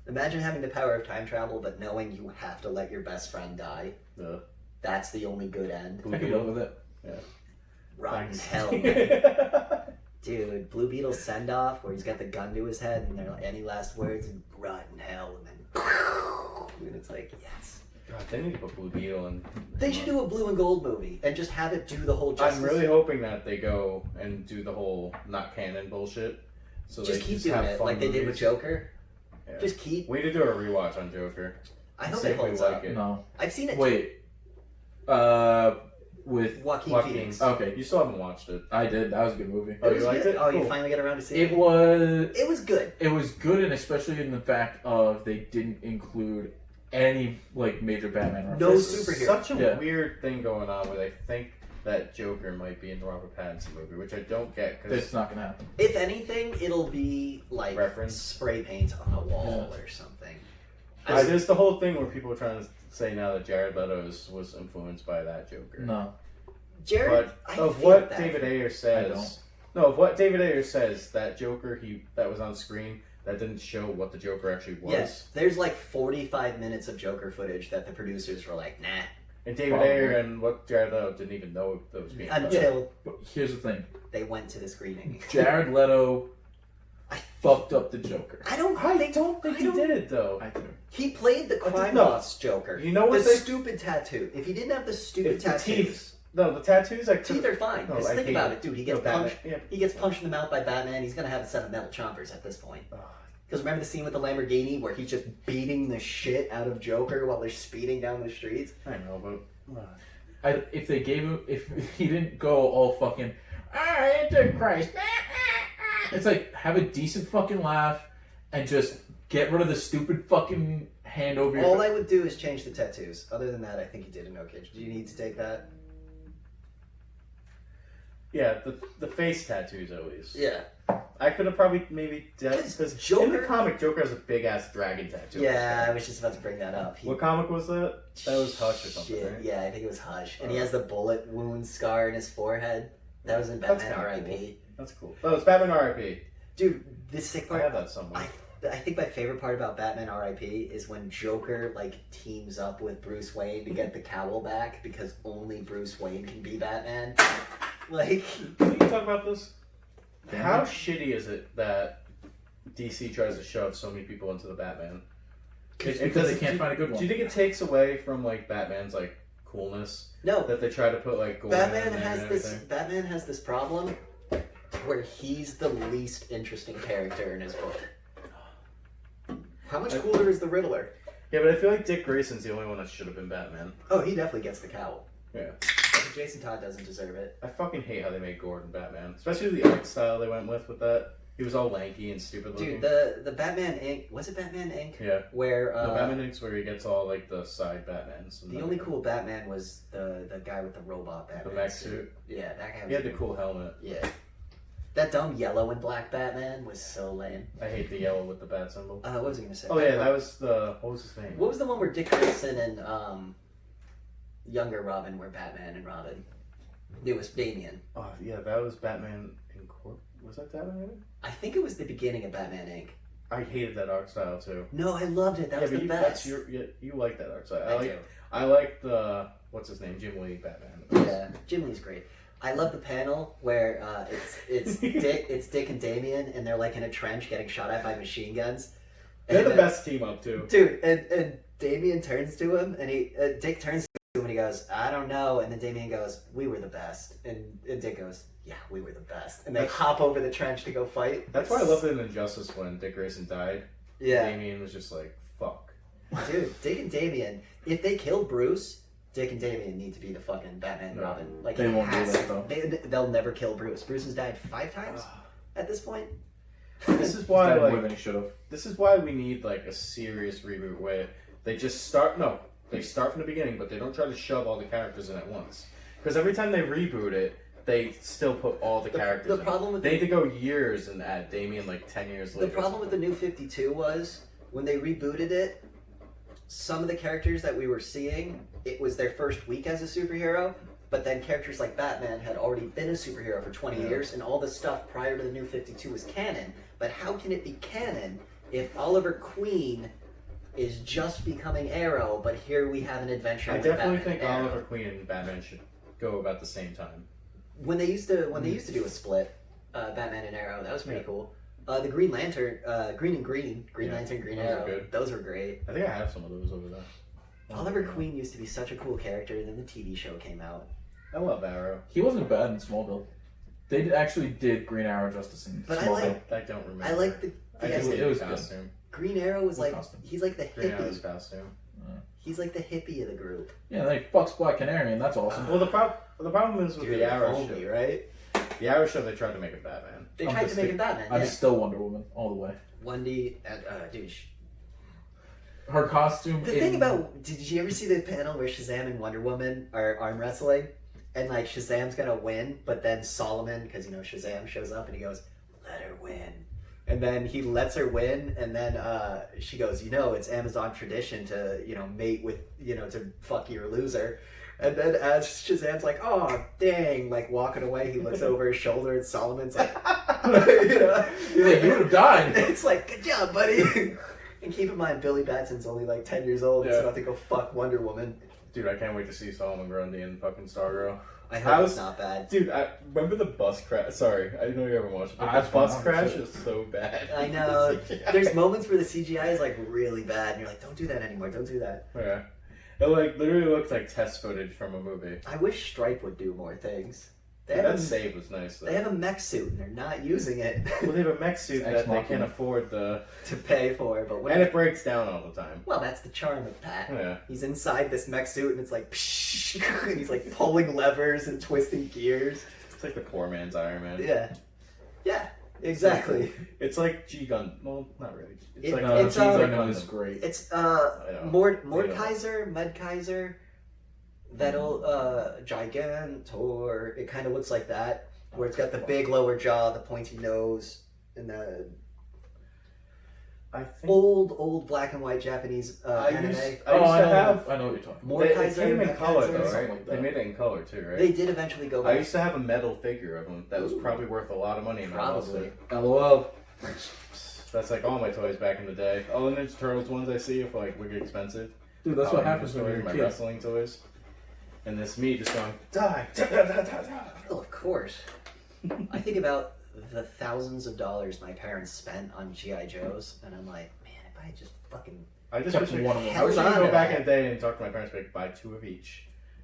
Imagine having the power of time travel, but knowing you have to let your best friend die. The That's the only good end. I can live with it. Rotten Thanks. hell, man. Dude, Blue Beetle's send off where he's got the gun to his head and they're like, any last words? And rotten hell. And then, and it's like, yes. God, they need to put Blue Beetle in. They should do a blue and gold movie and just have it do the whole Justice. I'm really hoping that they go and do the whole not canon bullshit. So just they keep just doing have it fun like they did with movies. Joker. Yeah. Just keep. We need to do a rewatch on Joker. I hope See it if we holds like up. it. No. I've seen it. Wait. With Joaquin Joaquin. Phoenix. okay, You still haven't watched it. I did. That was a good movie. Oh, It you was liked good? it? Oh, you Cool. finally got around to seeing It was. It was good. It was good, and especially in the fact of they didn't include any like major Batman No references. superhero. Such a Yeah. weird thing going on where they think that Joker might be in the Robert Pattinson movie, which I don't get It's because not gonna happen. If anything, it'll be like Reference. spray paint on a wall or something. there's the whole thing where people are trying to say now that Jared Leto was influenced by that Joker. No. Jared, But I of feel what that. David Ayer I says, no, of what David Ayer says, that Joker that was on screen that didn't show what the Joker actually was. Yes, there's like 45 minutes of Joker footage that the producers were like, nah, And David Probably. Ayer and what Jared Leto didn't even know that was being done. until But here's the thing. they went to the screening. Jared Leto fucked up the Joker. I don't I think don't think he did it though. I do. he played the crime No. boss Joker. You know the what they stupid tattoo. If he didn't have the stupid If the tattoos, teeth. No, the tattoos. I teeth are fine. No, Because I think hate about it. it, dude. He gets No, Batman- punched. yeah. He gets punched in the mouth by Batman. He's gonna have a set of metal chompers at this point. Because remember the scene with the Lamborghini where he's just beating the shit out of Joker while they're speeding down the streets? I know, but If they gave him, if he didn't go all fucking, Antichrist, it's like have a decent fucking laugh and just get rid of the stupid fucking hand over your All face. I would do is change the tattoos. Other than that, I think he did an okay. Do you need to take that? yeah, the face tattoos at least. Yeah. I could have probably maybe because in the Joker- comic Joker has a big ass dragon tattoo. on his Yeah, I back. was just about to bring that up. What comic was that? That was Hush or something, Shit, right? yeah, I think it was Hush. And he has the bullet wound scar in his forehead. That was in That's Batman kinda R.I.P. That's cool. Oh, it's Batman R.I.P. Dude, this sick I part. have that somewhere. I think my favorite part about Batman R.I.P. is when Joker like teams up with Bruce Wayne to get the cowl back because only Bruce Wayne can be Batman. Like, Can you talk about this? Can How we? shitty is it that DC tries to shove so many people into the Batman? It's because they can't find a good one. Do you think it takes away from like Batman's like coolness no, that they try to put like Gordon Batman in there has and this. everything? Batman has this problem where he's the least interesting character in his book. How much cooler is the Riddler? Yeah, but I feel like Dick Grayson's the only one that should have been Batman. Oh, he definitely gets the cowl. Yeah. Jason Todd doesn't deserve it. I fucking hate how they made Gordon Batman, especially the art style they went with that. He was all lanky and stupid looking. Dude, the Batman Inc. Was it Batman Inc? Yeah. Where The Batman Inc.'s where he gets all like the side Batmans. And the only cool Batman was the guy with the robot the Batman mech suit. Yeah, that guy was He had the cool helmet. Yeah. That dumb yellow and black Batman was so lame. I hate the yellow with the bat symbol. What was I gonna say? Oh yeah, that was what was his name? What was the one where Dick Grayson and younger Robin were Batman and Robin? It was Damian. Oh yeah, that was Batman in Court. Was that Batman? I think it was the beginning of Batman Inc. I hated that art style too. No, I loved it. That was but the that's best. you like that art style. I do. I like the what's his name, Jim Lee Batman. Yeah, Jim Lee's great. I love the panel where it's Dick and Damian, and they're like in a trench getting shot at by machine guns. They're And, the best team up too. dude. And Damian turns to him, and Dick turns to him, and he goes, "I don't know." And then Damian goes, "We were the best," and Dick goes, "Yeah, we were the best." And they hop over the trench to go fight. That's why I loved it in Injustice when Dick Grayson died. Yeah, Damian was just like, "Fuck." dude, Dick and Damian. If they kill Bruce, Dick and Damian need to be the fucking Batman and No. Robin. Like They it won't do has that, to. though. They'll never kill Bruce. Bruce has died 5 times at this point. This is He's why done more like than he should have. this is why we need like a serious reboot where they just start. No, they start from the beginning, but they don't try to shove all the characters in at once. Because every time they reboot it, they still put all the characters. The in. problem with They need to go years and add Damian like 10 years later. The problem with the New 52 was when they rebooted it, some of the characters that we were seeing, it was their first week as a superhero, but then characters like Batman had already been a superhero for 20 years, and all the stuff prior to the New 52 was canon. But how can it be canon if Oliver Queen is just becoming Arrow, but here we have an adventure I with definitely Batman think and Arrow? Oliver Queen and Batman should go about the same time. When they used to do a split, Batman and Arrow, that was pretty cool. The Green Lantern, Green and Green, Green Yeah, Lantern, Green those are Arrow, good. those were great. I think I have some of those over there. Oliver Queen used to be such a cool character, and then the TV show came out. I love Arrow. He wasn't bad in Smallville. They actually did Green Arrow justice in But I Smallville. I don't remember. I like the I yeah, just it hate was the good. costume. Green Arrow was What like costume? he's like the Green Arrow's hippie. costume. He's like the hippie of the group. Yeah, then he fucks Black Canary, and that's awesome. Well, the problem is with Dude, the Arrow only, show. right? The Arrow show, they tried to make it Batman. They I'm tried to just make him kidding. Batman. I'm Yeah. still Wonder Woman all the way. Wendy, dude. Her costume. The thing about did you ever see the panel where Shazam and Wonder Woman are arm wrestling, and like Shazam's gonna win, but then Solomon, because Shazam shows up and he goes, "Let her win," and then he lets her win, and then she goes, "It's Amazon tradition to mate with to fuck your loser." And then as Shazam's like, "Oh dang," like walking away, he looks over his shoulder and Solomon's like, He's like, you would have died. It's like, "Good job, buddy." And keep in mind, Billy Batson's only like 10 years old. He's Yeah. about to go fuck Wonder Woman. Dude, I can't wait to see Solomon Grundy and fucking Stargirl. I hope it's not bad. Dude, I remember the bus crash. Sorry, I didn't know you ever watched it. But That's the bus fine, crash shit. is so bad. I know. Yeah. There's moments where the CGI is like really bad, and you're like, "Don't do that anymore. Don't do that." Yeah. It like literally looks like test footage from a movie. I wish Stripe would do more things. They That have, a, save was nice though. they have a mech suit, and they're not using it Well, they have a mech suit It's that they Ex-Machina. can't afford the, to pay for. But when and it breaks down all the time. well, that's the charm of Pat. Yeah. He's inside this mech suit, and it's like, psh, and he's like pulling levers and twisting gears. It's like the poor man's Iron Man. Yeah, exactly. It's like G-Gun. Well, not really. It's It- like No, it's, G-Gundam is great. It's know. Mordekaiser, Medkaiser, that'll Gigantor. It kind of looks like that, where it's got the big lower jaw, the pointy nose, and the I think old black and white Japanese anime. I used to I know, have. I know what you're talking about. They Mordekaiser, came in color Medkaiser. though, Something right? like They that. made it in color too, right? They did eventually go I back. used to have a metal figure of him that was Ooh. probably worth a lot of money. In my house. Probably. LOL. That's like all my toys back in the day. All the Ninja Turtles ones I see are like wicked expensive. Dude, that's what happens when you're a my kid. wrestling toys. And this me just going, die, die, die, die, die. Well, of course. I think about the thousands of dollars my parents spent on G.I. Joes, and I'm like, man, if I had just fucking... I just Kept wish one of them. I wish I Hell could go no. back in the day and talk to my parents, like, buy 2 of each.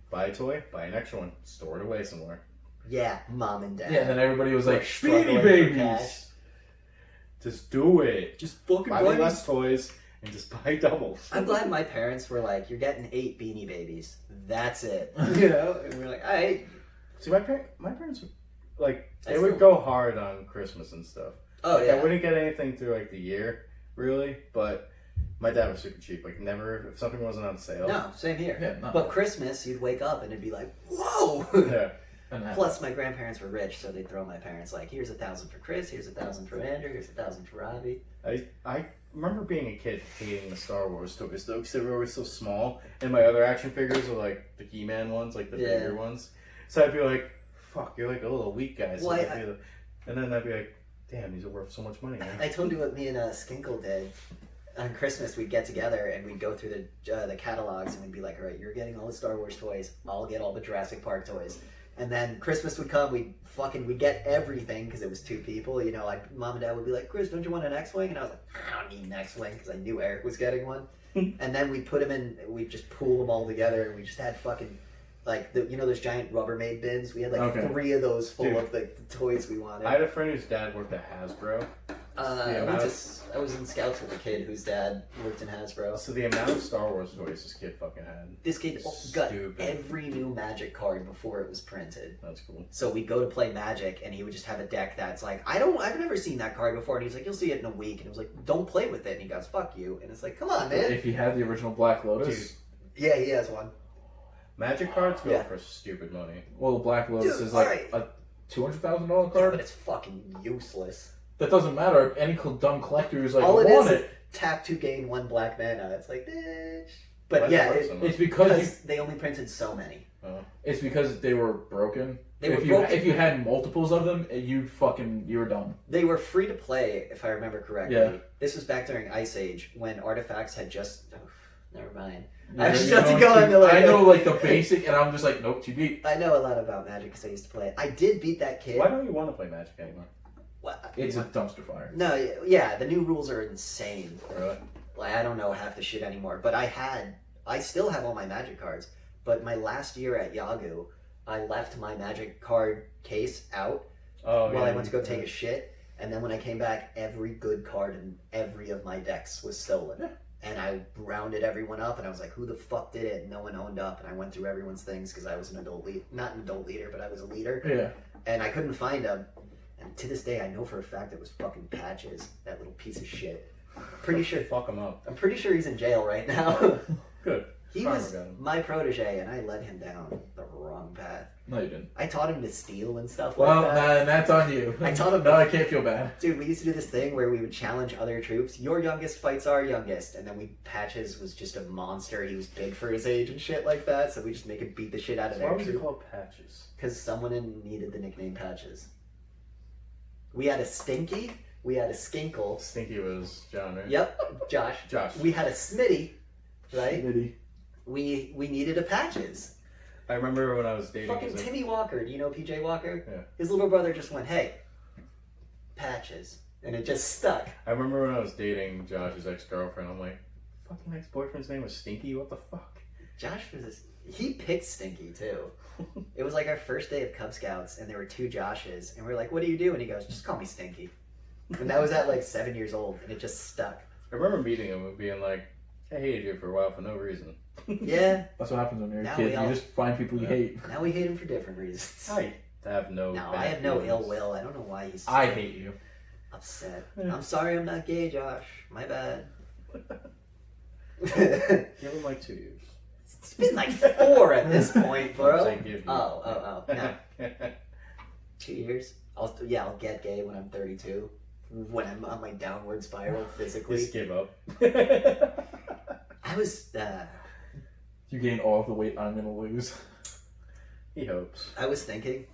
Buy a toy, buy an extra one, store it away somewhere. Yeah, mom and dad. Yeah, and then everybody was like, Struggling Speedy for Babies! Just do it. Just fucking Buy buy me. less toys and just buy doubles. I'm glad my parents were like, you're getting 8 Beanie Babies. That's it. You know? And we're like, all right. See, my parents, like, I they would still- go hard on Christmas and stuff. Oh, Like, yeah. I wouldn't get anything through, like, the year, really, but my dad was super cheap. Like, never, if something wasn't on sale. No, same here. Yeah, no. But Christmas, you'd wake up and it'd be like, whoa! Yeah. And that- Plus, my grandparents were rich, so they'd throw my parents like, here's 1,000 for Chris, here's 1,000 for Andrew, here's 1,000 for Robbie. I remember being a kid hating the Star Wars toys, though, because they were always so small, and my other action figures were, like, the He-Man ones, like, the Yeah. bigger ones. So I'd be like, fuck, you're, like, a little weak guy. So Well, and then I'd be like, damn, these are worth so much money now. I told you what me and Skinkle did. On Christmas, we'd get together and we'd go through the catalogs and we'd be like, all right, you're getting all the Star Wars toys, I'll get all the Jurassic Park toys. And then Christmas would come, we'd get everything because it was 2 people. You know, like Mom and Dad would be like, Chris, don't you want an X-Wing? And I was like, I don't need an X-Wing because I knew Eric was getting one. And then we'd put them in, we'd just pool them all together and we just had fucking, like, you know those giant Rubbermaid bins? We had like Okay. 3 of those full Dude. of the toys we wanted. I had a friend whose dad worked at Hasbro. I was in Scouts with a kid whose dad worked in Hasbro. So the amount of Star Wars toys this kid fucking had. This kid It's got stupid. every new Magic card before it was printed. That's cool. So we'd go to play Magic, and he would just have a deck that's like, I've never seen that card before. And he's like, you'll see it in a week. And it was like, don't play with it. And he goes, fuck you. And it's like, come on, man. If he had the original Black Lotus, Yeah, he has one. Magic cards go Yeah. for stupid money. well, the Black Lotus Dude, is like alright. a $200,000 Yeah, card. but it's fucking useless. That doesn't matter. Any dumb collector who's like, All I it want is it. tap to gain 1 black mana. It's like, bitch. But Why's yeah, it worth so much? It's because because they only printed so many. it's because they were broken. They were if broken. you had multiples of them, you were done. They were free to play, if I remember correctly. Yeah. This was back during Ice Age when artifacts had just. Oh, never mind. You're I just have to going go into like. I know like the basic, and I'm just like, nope, too deep. I know a lot about Magic because I used to play it. I did beat that kid. Why don't you want to play Magic anymore? What? It's a dumpster fire. No, yeah, the new rules are insane. Really? Like I don't know half the shit anymore. But I still have all my Magic cards. But my last year at Yahoo, I left my Magic card case out Oh, while yeah, I went to go take a shit. And then when I came back, every good card in every of my decks was stolen. Yeah. And I rounded everyone up, and I was like, who the fuck did it? And no one owned up. And I went through everyone's things because I was an adult leader. Not an adult leader, but I was a leader. Yeah. And I couldn't find them. And to this day, I know for a fact it was fucking Patches, that little piece of shit. Pretty sure. Fuck him up. I'm pretty sure he's in jail right now. Good. He Karma was got him. my protege, and I led him down the wrong path. No, you didn't. I taught him to steal and stuff Well, like that. that's on you. I taught him- No, I can't feel bad. Dude, we used to do this thing where we would challenge other troops. Your youngest fights our youngest, and then Patches was just a monster. He was big for his age and shit like that. So we just make him beat the shit out of So why their was he troop called Patches? because someone needed the nickname Patches. We had a Stinky. We had a Skinkle. Stinky was John, right? Yep, Josh. Josh. We had a Smitty, right? Smitty. We needed a Patches. I remember when I was dating. Fucking Timmy Walker. Do you know PJ Walker? Yeah. His little brother just went, hey, Patches. And it just stuck. I remember when I was dating Josh's ex-girlfriend. I'm like, fucking ex-boyfriend's name was Stinky. What the fuck? Josh was this, he picked Stinky too. It was like our first day of Cub Scouts and there were 2 Joshes and we were like, what do you do? And he goes, just call me Stinky. And that was at like 7 years old and it just stuck. I remember meeting him and being like, I hated you for a while for no reason. Yeah. That's what happens when you're a Now kid. we all- You just find people you hate. Now we hate him for different reasons. I have no. No, bad I have no feelings. ill will. I don't know why he's I hate you. upset. Yeah. I'm sorry I'm not gay, Josh. My bad. Give him like 2 years. It's been like 4 at this point, bro. I give you. Oh. No. 2 years? I'll get gay when I'm 32. When I'm on my downward spiral physically. Just give up. I was You gain all of the weight I'm gonna lose. He hopes. I was thinking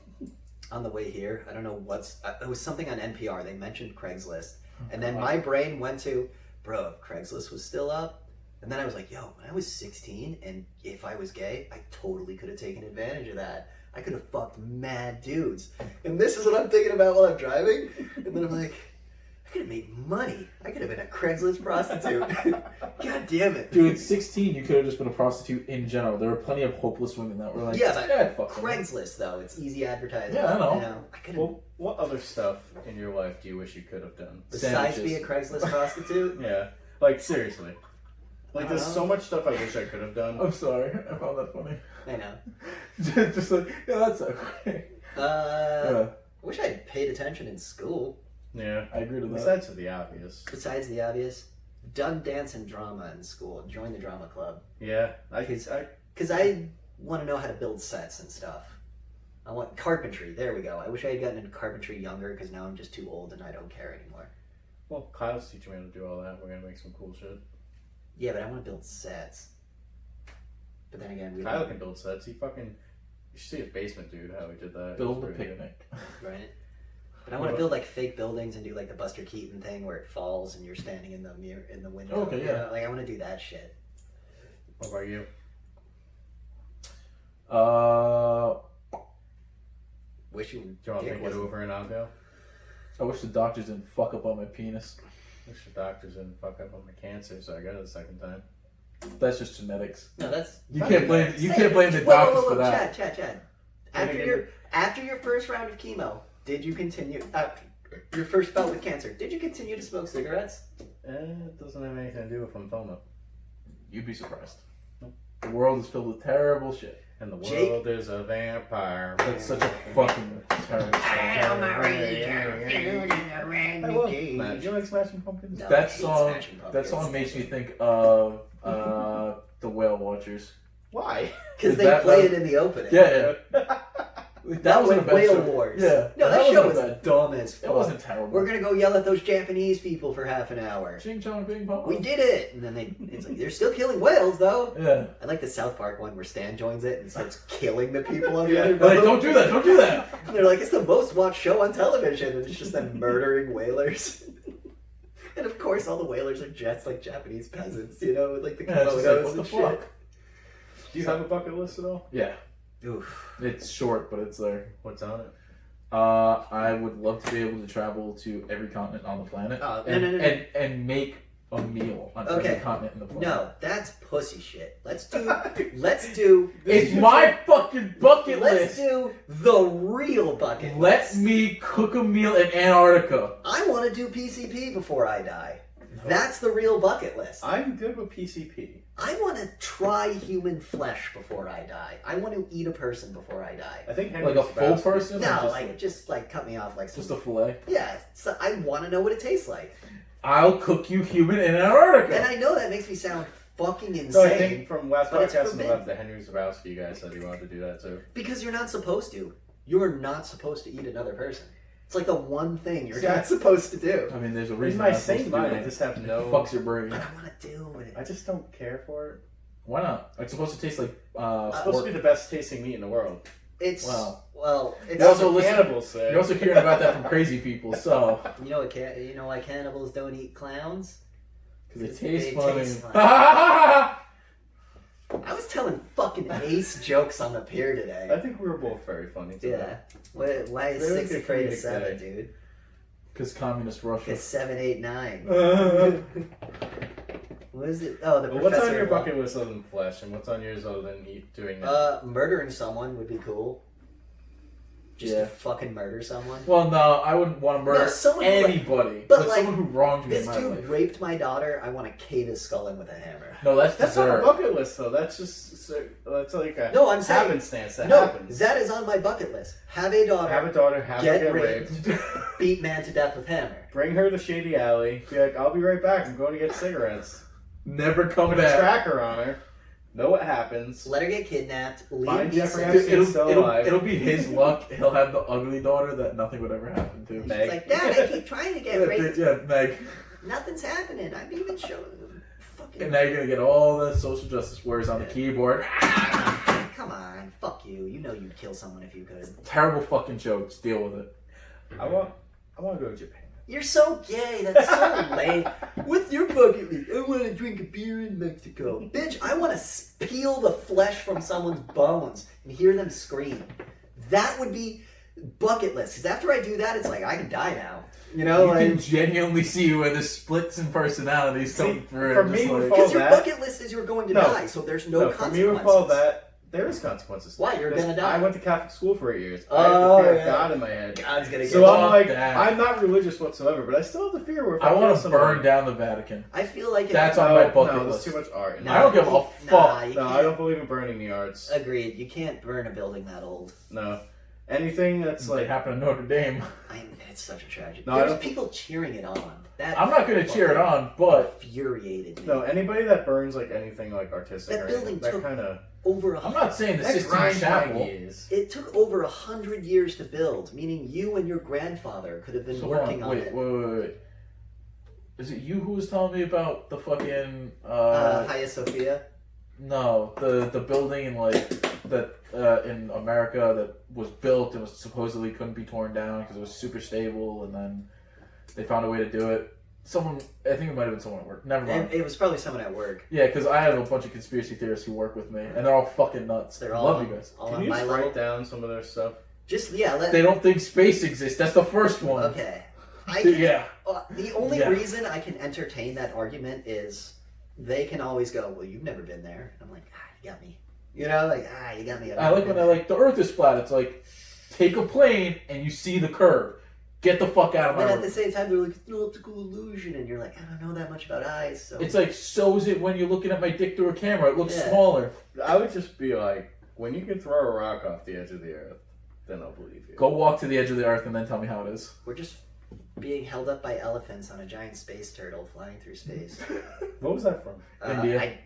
on the way here, I don't know it was something on NPR. They mentioned Craigslist And then my brain went to, bro, if Craigslist was still up. And then I was like, yo, when I was 16, and if I was gay, I totally could have taken advantage of that. I could have fucked mad dudes. And this is what I'm thinking about while I'm driving. And then I'm like, I could have made money. I could have been a Craigslist prostitute. God damn it. Dude, at 16, you could have just been a prostitute in general. There were plenty of hopeless women that were like, yeah, but fuck them. Craigslist, though, it's easy advertising. Yeah, I know. You know I could have. Well, what other stuff in your life do you wish you could have done? Besides Sandwiches. being a Craigslist prostitute? Yeah, like seriously. Like, there's know. so much stuff I wish I could have done. I'm sorry. I found that funny. I know. Just like, yeah, that's okay. I wish I had paid attention in school. Yeah, I agree to that. besides the obvious. Besides the obvious, done dance and drama in school. Join the drama club. Yeah, Because I want to know how to build sets and stuff. I want carpentry. There we go. I wish I had gotten into carpentry younger because now I'm just too old and I don't care anymore. well, Kyle's teaching me how to do all that. We're gonna make some cool shit. Yeah, but I want to build sets. But then again, we Kyle don't, can build sets. You should see his basement, dude. How he did that. Build It a was pretty good. picnic. right? But I want to build like fake buildings and do like the Buster Keaton thing where it falls and you're standing in the mirror in the window. Okay, you yeah. know? Like I want to do that shit. What about you? Wish you Do you want to dick think it wasn't- over and I'll go? I wish the doctors didn't fuck up on my penis. Wish the doctors didn't fuck up on my cancer, so I got it the second time. That's just genetics. No, that's You Not can't blame. genetics. You can't blame the Whoa, doctors whoa, for whoa, that. Chad. Then After your first round of chemo, did you continue? Your first bout with cancer, did you continue to smoke cigarettes? It doesn't have anything to do with lymphoma. You'd be surprised. The world is filled with terrible shit. And the Jake? world is a vampire. That's such a fucking terrible song. I love Matt. Do you like Smashing Pumpkins? No. I That hate song. Smashing That Pumpkins. song makes me think of the Whale Watchers. Why? Because they That- play that- it in the opening. Yeah. That was wasn't a bad Whale show. Wars. Yeah. No, that wasn't show a was bad- dumb as fuck. It wasn't terrible. We're gonna go yell at those Japanese people for half an hour. Ching chong bing bong. We did it, and then it's like they're still killing whales though. Yeah. I like the South Park one where Stan joins it and starts killing the people on the Yeah. other Like, boat. don't do that. Don't do that. And they're like, it's the most watched show on television, and it's just them murdering whalers. And of course, all the whalers are just like Japanese peasants, you know, with like the Yeah, it's just kimonos like, what the and fuck? shit. Do you have a bucket list at all? Yeah. Oof. It's short, but it's there. What's on it? I would love to be able to travel to every continent on the planet Oh, and, no. and make a meal on every Okay. continent in the planet. No, that's pussy shit. Let's do It's my fucking bucket let's list. do the real bucket Let list. me cook a meal in Antarctica. I want to do PCP before I die. That's the real bucket list. I'm good with PCP. I want to try human flesh before I die. I want to eat a person before I die. I think Henry Like a full Sebastian- person? or No, just just like cut me off like some. just a fillet. Yeah, so I want to know what it tastes like, I'll cook you human in Antarctica. and I know that makes me sound fucking insane. So I think from last But it's podcast on the forbidden. left, the Henry Zabowski guy said he wanted to do that too. Because you're not supposed to. You're not supposed to eat another person. It's like the one thing you're See, not supposed to do. I mean, there's a In reason. my I'm supposed sane to do mind, I that. just have It no. fucks your brain. But I want to do it. I just don't care for it. Why not? It's supposed to taste like It's supposed to be the best tasting meat in the world. It's Wow. well. It's You also listen- Cannibals say. You're also hearing about that from crazy people, so you know what? You know why cannibals don't eat clowns? because it They tastes funny. taste funny. I was telling fucking ace jokes on the pier today. I think we were both very funny today. Yeah. Why is Very 6 good afraid of comedic 7, day. dude? Because communist Russia. Because 7, 8, 9. Uh, What is it? Oh, the Well, what's on professor. your bucket list other than flesh, and what's on yours other than doing that? Murdering someone would be cool. Just Yeah. to fucking murder someone. well, no, I wouldn't want to murder No, someone who, like- anybody. but, But like, someone who wronged me in This my dude life. raped my daughter. I want to cave his skull in with a hammer. No, that's That's not a deserved. bucket list, though. That's just that's like a No, I'm saying happenstance that no. happens. That is on my bucket list. Have a daughter. Have a daughter, have Get her get raped. raped. Beat man to death with hammer. Bring her to Shady Alley. Be like, I'll be right back. I'm going to get cigarettes. Never come Put a back. tracker on her. Know what happens. Let her get kidnapped. Leave Find Jeffrey Neeson. Epstein. It'll, still it'll, alive. it'll be his luck. He'll have the ugly daughter that nothing would ever happen to. Meg. She's like, Dad, I keep trying to get raped. Yeah, Meg. Nothing's happening. I'm even showing them. Fucking. And now you're gonna get all the social justice words on the keyboard. Come on. Fuck you. You know you'd kill someone if you could. Terrible fucking jokes. Deal with it. I want to go to Japan. You're so gay. That's so lame. What's your bucket list? I want to drink a beer in Mexico. Bitch, I want to peel the flesh from someone's bones and hear them scream. That would be bucket list. Because after I do that, it's like, I can die now. You know? You can genuinely see where the splits in personalities come through. For me, because your bucket list is you're going to die, so there's no consequences. For me, with all that, there is consequences. Why? You're gonna die. I went to Catholic school for 8 years. Oh, I have the fear yeah. of God in my head. God's gonna get So I'm like, that. I'm not religious whatsoever, but I still have the fear where if I want kill to burn someone- down the Vatican. I feel like That's on my bucket No, list. there's too much art. I don't give a fuck. No, I don't believe in burning the arts. Agreed. You can't burn a building that old. No. Anything that's Like like... happened to Notre Dame. It's such a tragedy. No, I There's don't- people cheering it on. That I'm not gonna cheer it on, but infuriated me. No, anybody that burns like anything like artistic That or building anything, that took kind of... over I'm not saying the That Sistine grinds my Chapel. gears. It took over 100 years to build, meaning you and your grandfather could have been So working on wait, it. wait. Is it you who was telling me about the fucking Hagia Sophia. No, the building in like that in America that was built and was supposedly couldn't be torn down because it was super stable, and then they found a way to do it. Someone, I think it might have been someone at work. Never mind. It was probably someone at work. Yeah, because I have a bunch of conspiracy theorists who work with me, and they're all fucking nuts. They're all Love you guys. all Can on you my just level. write down some of their stuff? Just They don't think space exists. That's the first one. Okay. I can, Yeah. The only Yeah. reason I can entertain that argument is they can always go, well, you've never been there. I'm like, you got me. You know, like, you got me. I like when they're like, the Earth is flat. It's like, take a plane and you see the curve. Get the fuck out of my But at room. the same time, they're like, it's an optical illusion. And you're like, I don't know that much about eyes. So It's like, so is it when you're looking at my dick through a camera. It looks Yeah. smaller. I would just be like, when you can throw a rock off the edge of the earth, then I'll believe you. Go walk to the edge of the Earth and then tell me how it is. we're just being held up by elephants on a giant space turtle flying through space. What was that from? India?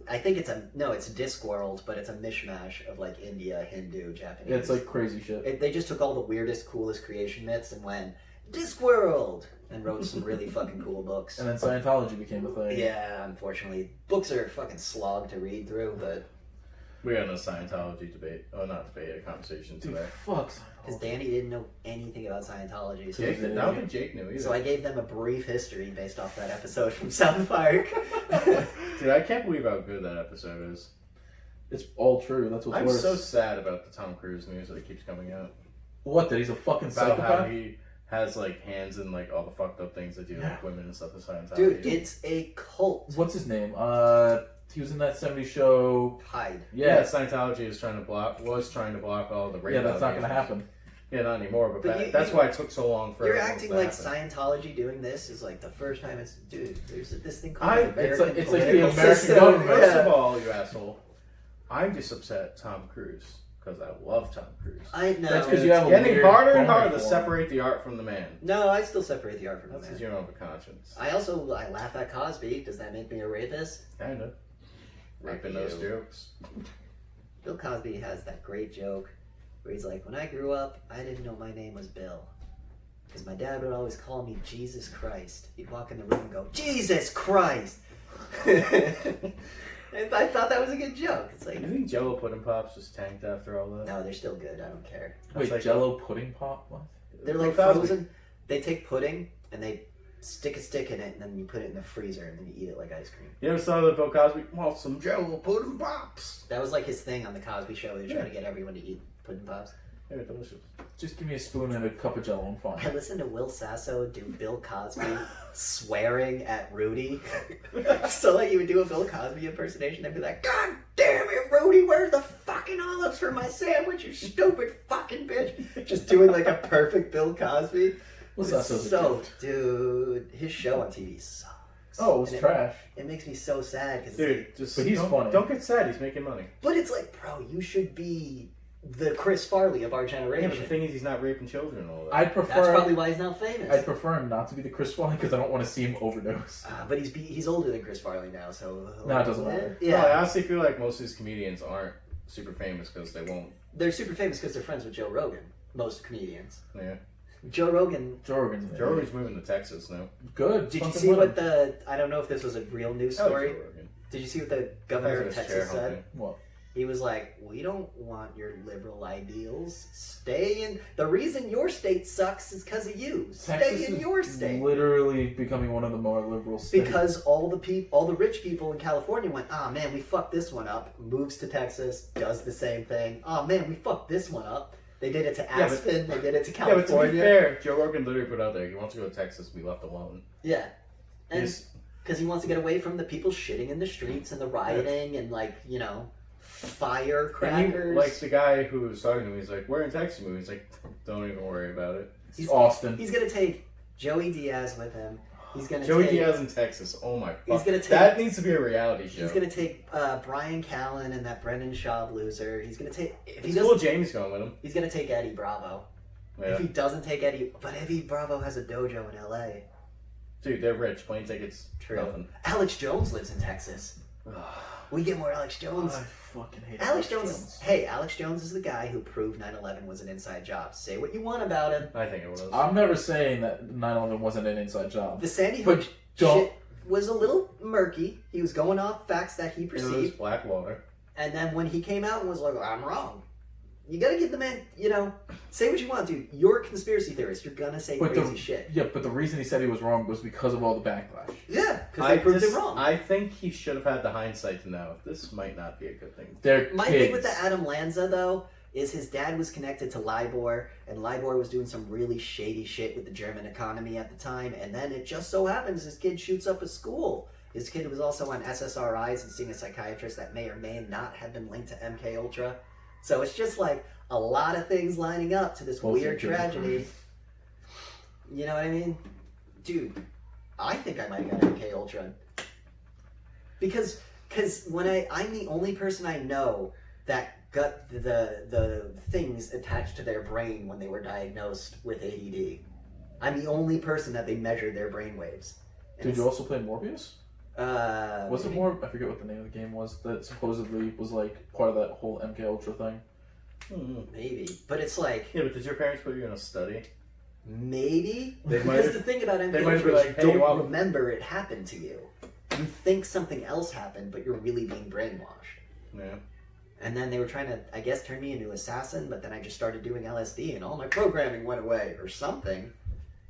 I think it's it's Discworld, but it's a mishmash of like India, Hindu, Japanese. It's like crazy shit. They just took all the weirdest, coolest creation myths and went Discworld and wrote some really fucking cool books. And then Scientology became a thing. Yeah, unfortunately, books are fucking slog to read through, but We had a Scientology debate. Oh, not debate, a conversation Dude, today. fuck because Scientology. Danny didn't know anything about Scientology, so, Jake, I don't think Jake knew either. so I gave them a brief history based off that episode from South Park. Dude, I can't believe how good that episode is. It's all true. That's what's I'm worse. so sad about the Tom Cruise news that keeps coming out. What, that he's a fucking About how psychopath? he has like hands in like all the fucked up things that do like women and stuff in Scientology. Dude, it's a cult. What's his name? He was in that 70s show. Hide. Yeah, Scientology is trying to block all the rape. Yeah, that's not going to allegations. happen. Yeah, not anymore. But, But that's why it took so long for. You're everyone acting to like happen. Scientology doing this is like the first time it's dude. There's this thing called I- the American it's like the political American system. government. First Yeah. of all, you asshole, I'm just upset Tom Cruise because I love Tom Cruise. I know. That's 'cause you have It's a getting weird harder and boner harder to for him. separate the art from the man. No, I still separate the art from the That's because man. you don't have a conscience. I laugh at Cosby. Does that make me a rapist? Kind of. Raping those you. jokes. Bill Cosby has that great joke where he's like, when I grew up, I didn't know my name was Bill. Because my dad would always call me Jesus Christ. He'd walk in the room and go, Jesus Christ! And I thought that was a good joke. It's like, You think Jello Pudding Pops just tanked after all that? no, they're still good. I don't care. Wait, like- Jello pudding pop? What? They're like Bill Cosby. frozen. They take pudding and they stick a stick in it and then you put it in the freezer and then you eat it like ice cream. You ever saw the Bill Cosby? Want some Jello Pudding Pops? That was like his thing on the Cosby Show. He was trying to get everyone to eat pudding pops. They're delicious. Just give me a spoon and a cup of Jello. I'm I fine. listened to Will Sasso do Bill Cosby swearing at Rudy. So like he would do a Bill Cosby impersonation and be like, God damn it, Rudy, where's the fucking olives for my sandwich, you stupid fucking bitch? Just doing like a perfect Bill Cosby. What's It's that? so, dude, his show on TV sucks. Oh, it was And trash. It makes me so sad because Dude, just But he's don't, funny. Don't get sad. He's making money. but it's like, bro, you should be the Chris Farley of our Yeah, generation. but the thing is, he's not raping children and all that. I'd That's prefer. probably why he's not famous. I'd prefer him not to be the Chris Farley because I don't want to see him overdose. But he's older than Chris Farley now, so No, it doesn't matter. No, I Yeah, honestly feel like most of these comedians aren't super famous because they won't. they're super famous because they're friends with Joe Rogan. Most comedians. Yeah. Joe Rogan. Joe Rogan's Joe Rogan's moving to Texas now. good. Did you Fucking see let what him. the? I don't know if this was a real news I like story. Joe Rogan. Did you see what the governor of That's a Texas said? shareholder. What? He was like, we don't want your liberal ideals. Stay in. The reason your state sucks is because of you. Stay in your state. Literally becoming one of the more liberal states. Because all the rich people in California went, ah, man, we fucked this one up. Moves to Texas, does the same thing. Oh man, we fucked this one up. They did it to Aspen. They did it to California. Yeah, but to be fair, Joe Rogan literally put out there, he wants to go to Texas, be left alone. Yeah. And because he wants to get away from the people shitting in the streets and the rioting and, like, you know, firecrackers. Like the guy who was talking to me, he's like, "We're in Texas." He's like, "Don't even worry about it." He's Austin. He's gonna take Joey Diaz with him. He's gonna Joey Diaz in Texas. Oh my! He's gonna take, that needs to be a reality show. He's gonna take Brian Callen and that Brendan Schaub loser. He's gonna take. If he doesn't, Jamie's going with him. He's gonna take Eddie Bravo. Yeah. If he doesn't take Eddie, but Eddie Bravo has a dojo in L.A. Dude, they're rich. Plane tickets, true. Nothing. Alex Jones lives in Texas. We get more Alex Jones. I fucking hate Alex Jones. Hey, Alex Jones is the guy who proved 9/11 was an inside job. Say what you want about him. I think it was. I'm never saying that 9/11 wasn't an inside job. The Sandy Hook shit was a little murky. He was going off facts that he perceived. It was Blackwater. And then when he came out and was like, I'm wrong. You gotta give the man, you know, say what you want, dude. You're a conspiracy theorist. You're gonna say crazy shit. Yeah, but the reason he said he was wrong was because of all the backlash. Yeah, because they proved it wrong. I think he should have had the hindsight to know this might not be a good thing. My thing with the Adam Lanza, though, is his dad was connected to LIBOR, and LIBOR was doing some really shady shit with the German economy at the time, and then it just so happens his kid shoots up a school. His kid was also on SSRIs and seeing a psychiatrist that may or may not have been linked to MK Ultra. So it's just like a lot of things lining up to this weird tragedy. You know what I mean? Dude, I think I might have got MK Ultra. Because when I'm the only person I know that got the things attached to their brain when they were diagnosed with ADD. I'm the only person that they measured their brain waves. Did you also play Morbius? Was maybe. it more? I forget what the name of the game was. That supposedly was like part of that whole MK Ultra thing. Maybe, but it's like. Yeah, but did your parents put you in a study? Maybe, because the thing about MK Ultra is like, you don't remember it happened to you. You think something else happened, but you're really being brainwashed. Yeah. And then they were trying to, I guess, turn me into an assassin, but then I just started doing LSD and all my programming went away or something.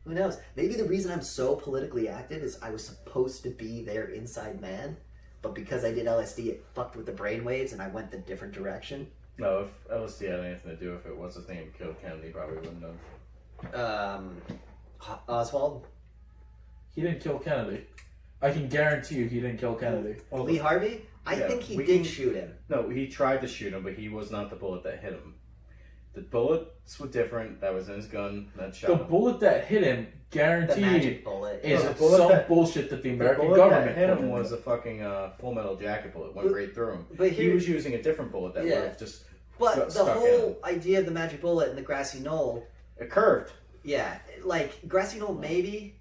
Who knows? Maybe the reason I'm so politically active is I was supposed to be their inside man, but because I did LSD, it fucked with the brainwaves and I went the different direction. No, if LSD had anything to do with it, what's his name killed Kennedy, probably wouldn't have. Oswald? He didn't kill Kennedy. I can guarantee you he didn't kill Kennedy. Well, Lee Harvey? I think he did shoot him. No, he tried to shoot him, but he was not the bullet that hit him. The bullets were different. That was in his gun. That shot the bullet that hit him, guaranteed, the magic bullet. is some bullshit that the American government that hit him was a fucking Full Metal Jacket bullet. Went right through him. But he was using a different bullet that would have just. But the whole idea of the magic bullet and the grassy knoll. It curved. Yeah, like grassy knoll. Maybe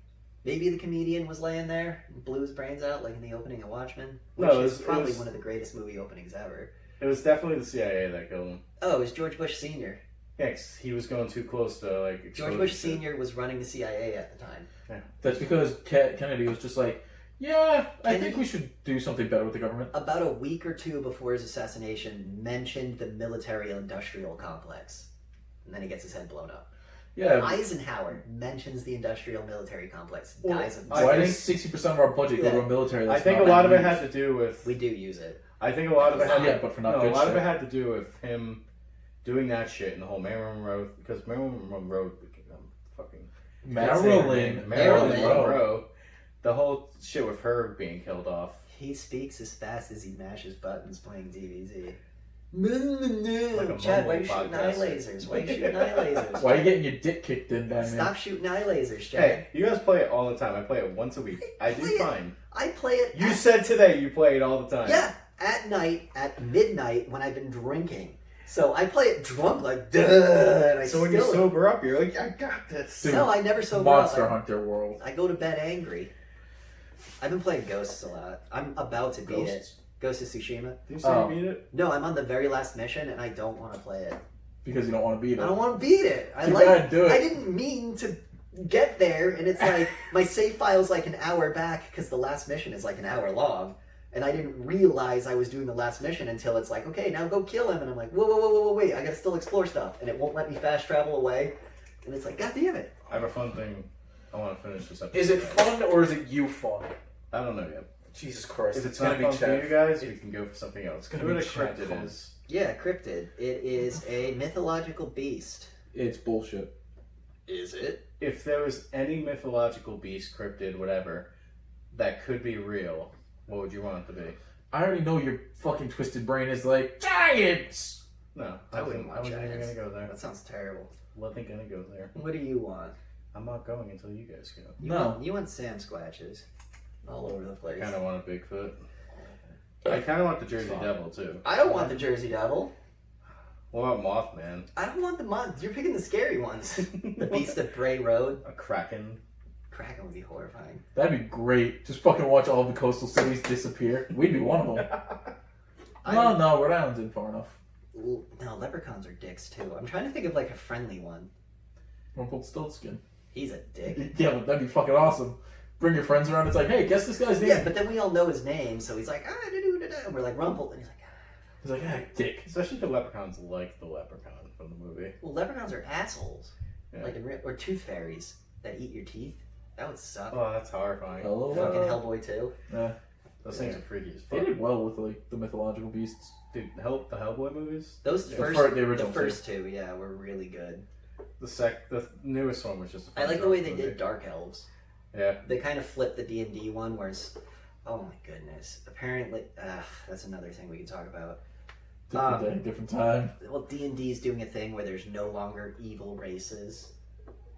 the comedian was laying there, blew his brains out, like in the opening of Watchmen. Which is probably one of the greatest movie openings ever. It was definitely the CIA that killed him. Oh, it was George Bush Sr. Yeah, he was going too close to like. George Bush Sr. was running the CIA at the time. Yeah. That's because Kennedy was just like, yeah, I think we should do something better with the government. About a week or two before his assassination, mentioned the military-industrial complex, and then he gets his head blown up. Yeah. Eisenhower mentions the industrial military complex. Why does 60% of our budget go to a military? I think a lot of it had to do with. We do use it. I think a lot of it had. But for not good a lot shit. of it had to do with him doing that shit and the whole Marilyn Monroe, because Marilyn Monroe, Marilyn Monroe, the whole shit with her being killed off. He speaks as fast as he mashes buttons playing DBZ. Like Chad, why are you shooting eye lasers? Why are you shooting eye lasers? Why are you getting your dick kicked in, man? Stop shooting eye lasers, Chad. Hey, you guys play it all the time. I play it once a week. I do fine. I play it. You said today you play it all the time. Yeah, at night, at midnight when I've been drinking. So I play it drunk, like, duh. And so when you sober up, you're like, I got this. Dude, no, I never sober Monster up. Hunter World. I go to bed angry. I've been playing Ghosts a lot. I'm about to beat it. Ghost of Tsushima. Did you say you beat it? No, I'm on the very last mission and I don't want to play it. Because you don't want to beat it. I don't want to beat it. Too bad, do it. I didn't mean to get there, and it's like my save file's like an hour back because the last mission is like an hour long. And I didn't realize I was doing the last mission until it's like, okay, now go kill him. And I'm like, whoa, wait, I gotta still explore stuff. And it won't let me fast travel away. And it's like, God damn it. I have a fun thing. I want to finish this episode. Is it fun or is it you fun? I don't know yet. Jesus Christ. If it's gonna not be fun for Chad. you guys, we can go for something else. It's gonna Who be the Chad cryptid fun. is? Yeah, cryptid. It is a mythological beast. It's bullshit. Is it? If there was any mythological beast, cryptid, whatever, that could be real, what would you want it to be? I already know your fucking twisted brain is like, giants! No, I wouldn't want wasn't even giants. gonna go there. That sounds terrible. Wasn't gonna go there. What do you want? I'm not going until you guys go. You want Sam Squatches all over the place. Kind of want a Bigfoot. I kind of want the Jersey Devil too. I don't want the Jersey Devil. What about Mothman? I don't want the month. You're picking the scary ones. The Beast of Bray Road. A Kraken? Kraken would be horrifying. That'd be great. Just fucking watch all the coastal cities disappear. We'd be one of them. No, Rhode Island's in far enough. No, leprechauns are dicks too. I'm trying to think of like a friendly one. Rumpelstiltskin. He's a dick. Yeah, but that'd be fucking awesome. Bring your friends around. It's like, hey, guess this guy's name. Yeah, but then we all know his name, so he's like, and we're like, Rumple. And he's like, He's like, ah, dick. Especially the leprechauns like the leprechaun from the movie. well, leprechauns are assholes. Yeah. Like, or tooth fairies that eat your teeth. That would suck. Oh, that's horrifying. Hello. Fucking Hellboy too. Yeah. Those things are freaky as They fuck. did well with like the mythological beasts. Dude, the Hellboy movies? Those The the original first two, yeah, were really good. The newest one was just a fun I like the joke way they movie. did Dark Elves. Yeah. They kind of flipped the D&D one, whereas, oh my goodness, apparently, that's another thing we can talk about. Different day, different time. Well, D&D is doing a thing where there's no longer evil races.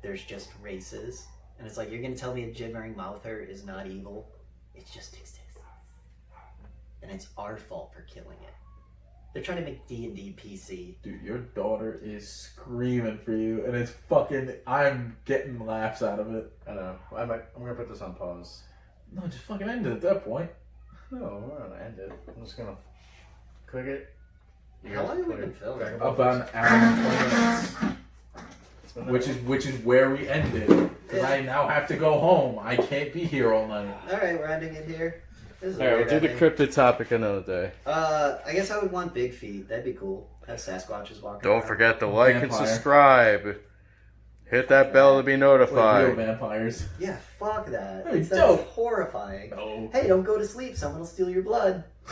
There's just races. And it's like, you're going to tell me a gibbering mouther is not evil? It just exists. And it's our fault for killing it. They're trying to make D&D PC. Dude, your daughter is screaming for you, and it's fucking. I'm getting laughs out of it. I know. I'm gonna put this on pause. No, just fucking end it at that point. No, we're gonna end it. I'm just gonna click it. You How guys long have we play been filming? Dragon Ball About an hour and 20 minutes. It's been that Which is where we ended. Because Yeah. I now have to go home. I can't be here all night. Alright, we're ending it here. This is a Alright, we'll weird do the ending. cryptid topic another day. I guess I would want big feet. That'd be cool. Have Sasquatches walking Don't around. forget to like and Vampire. subscribe. Hit that bell to be Like notified. real vampires. Yeah, fuck that. That'd be That's dope. horrifying. No. Hey, don't go to sleep. Someone will steal your blood.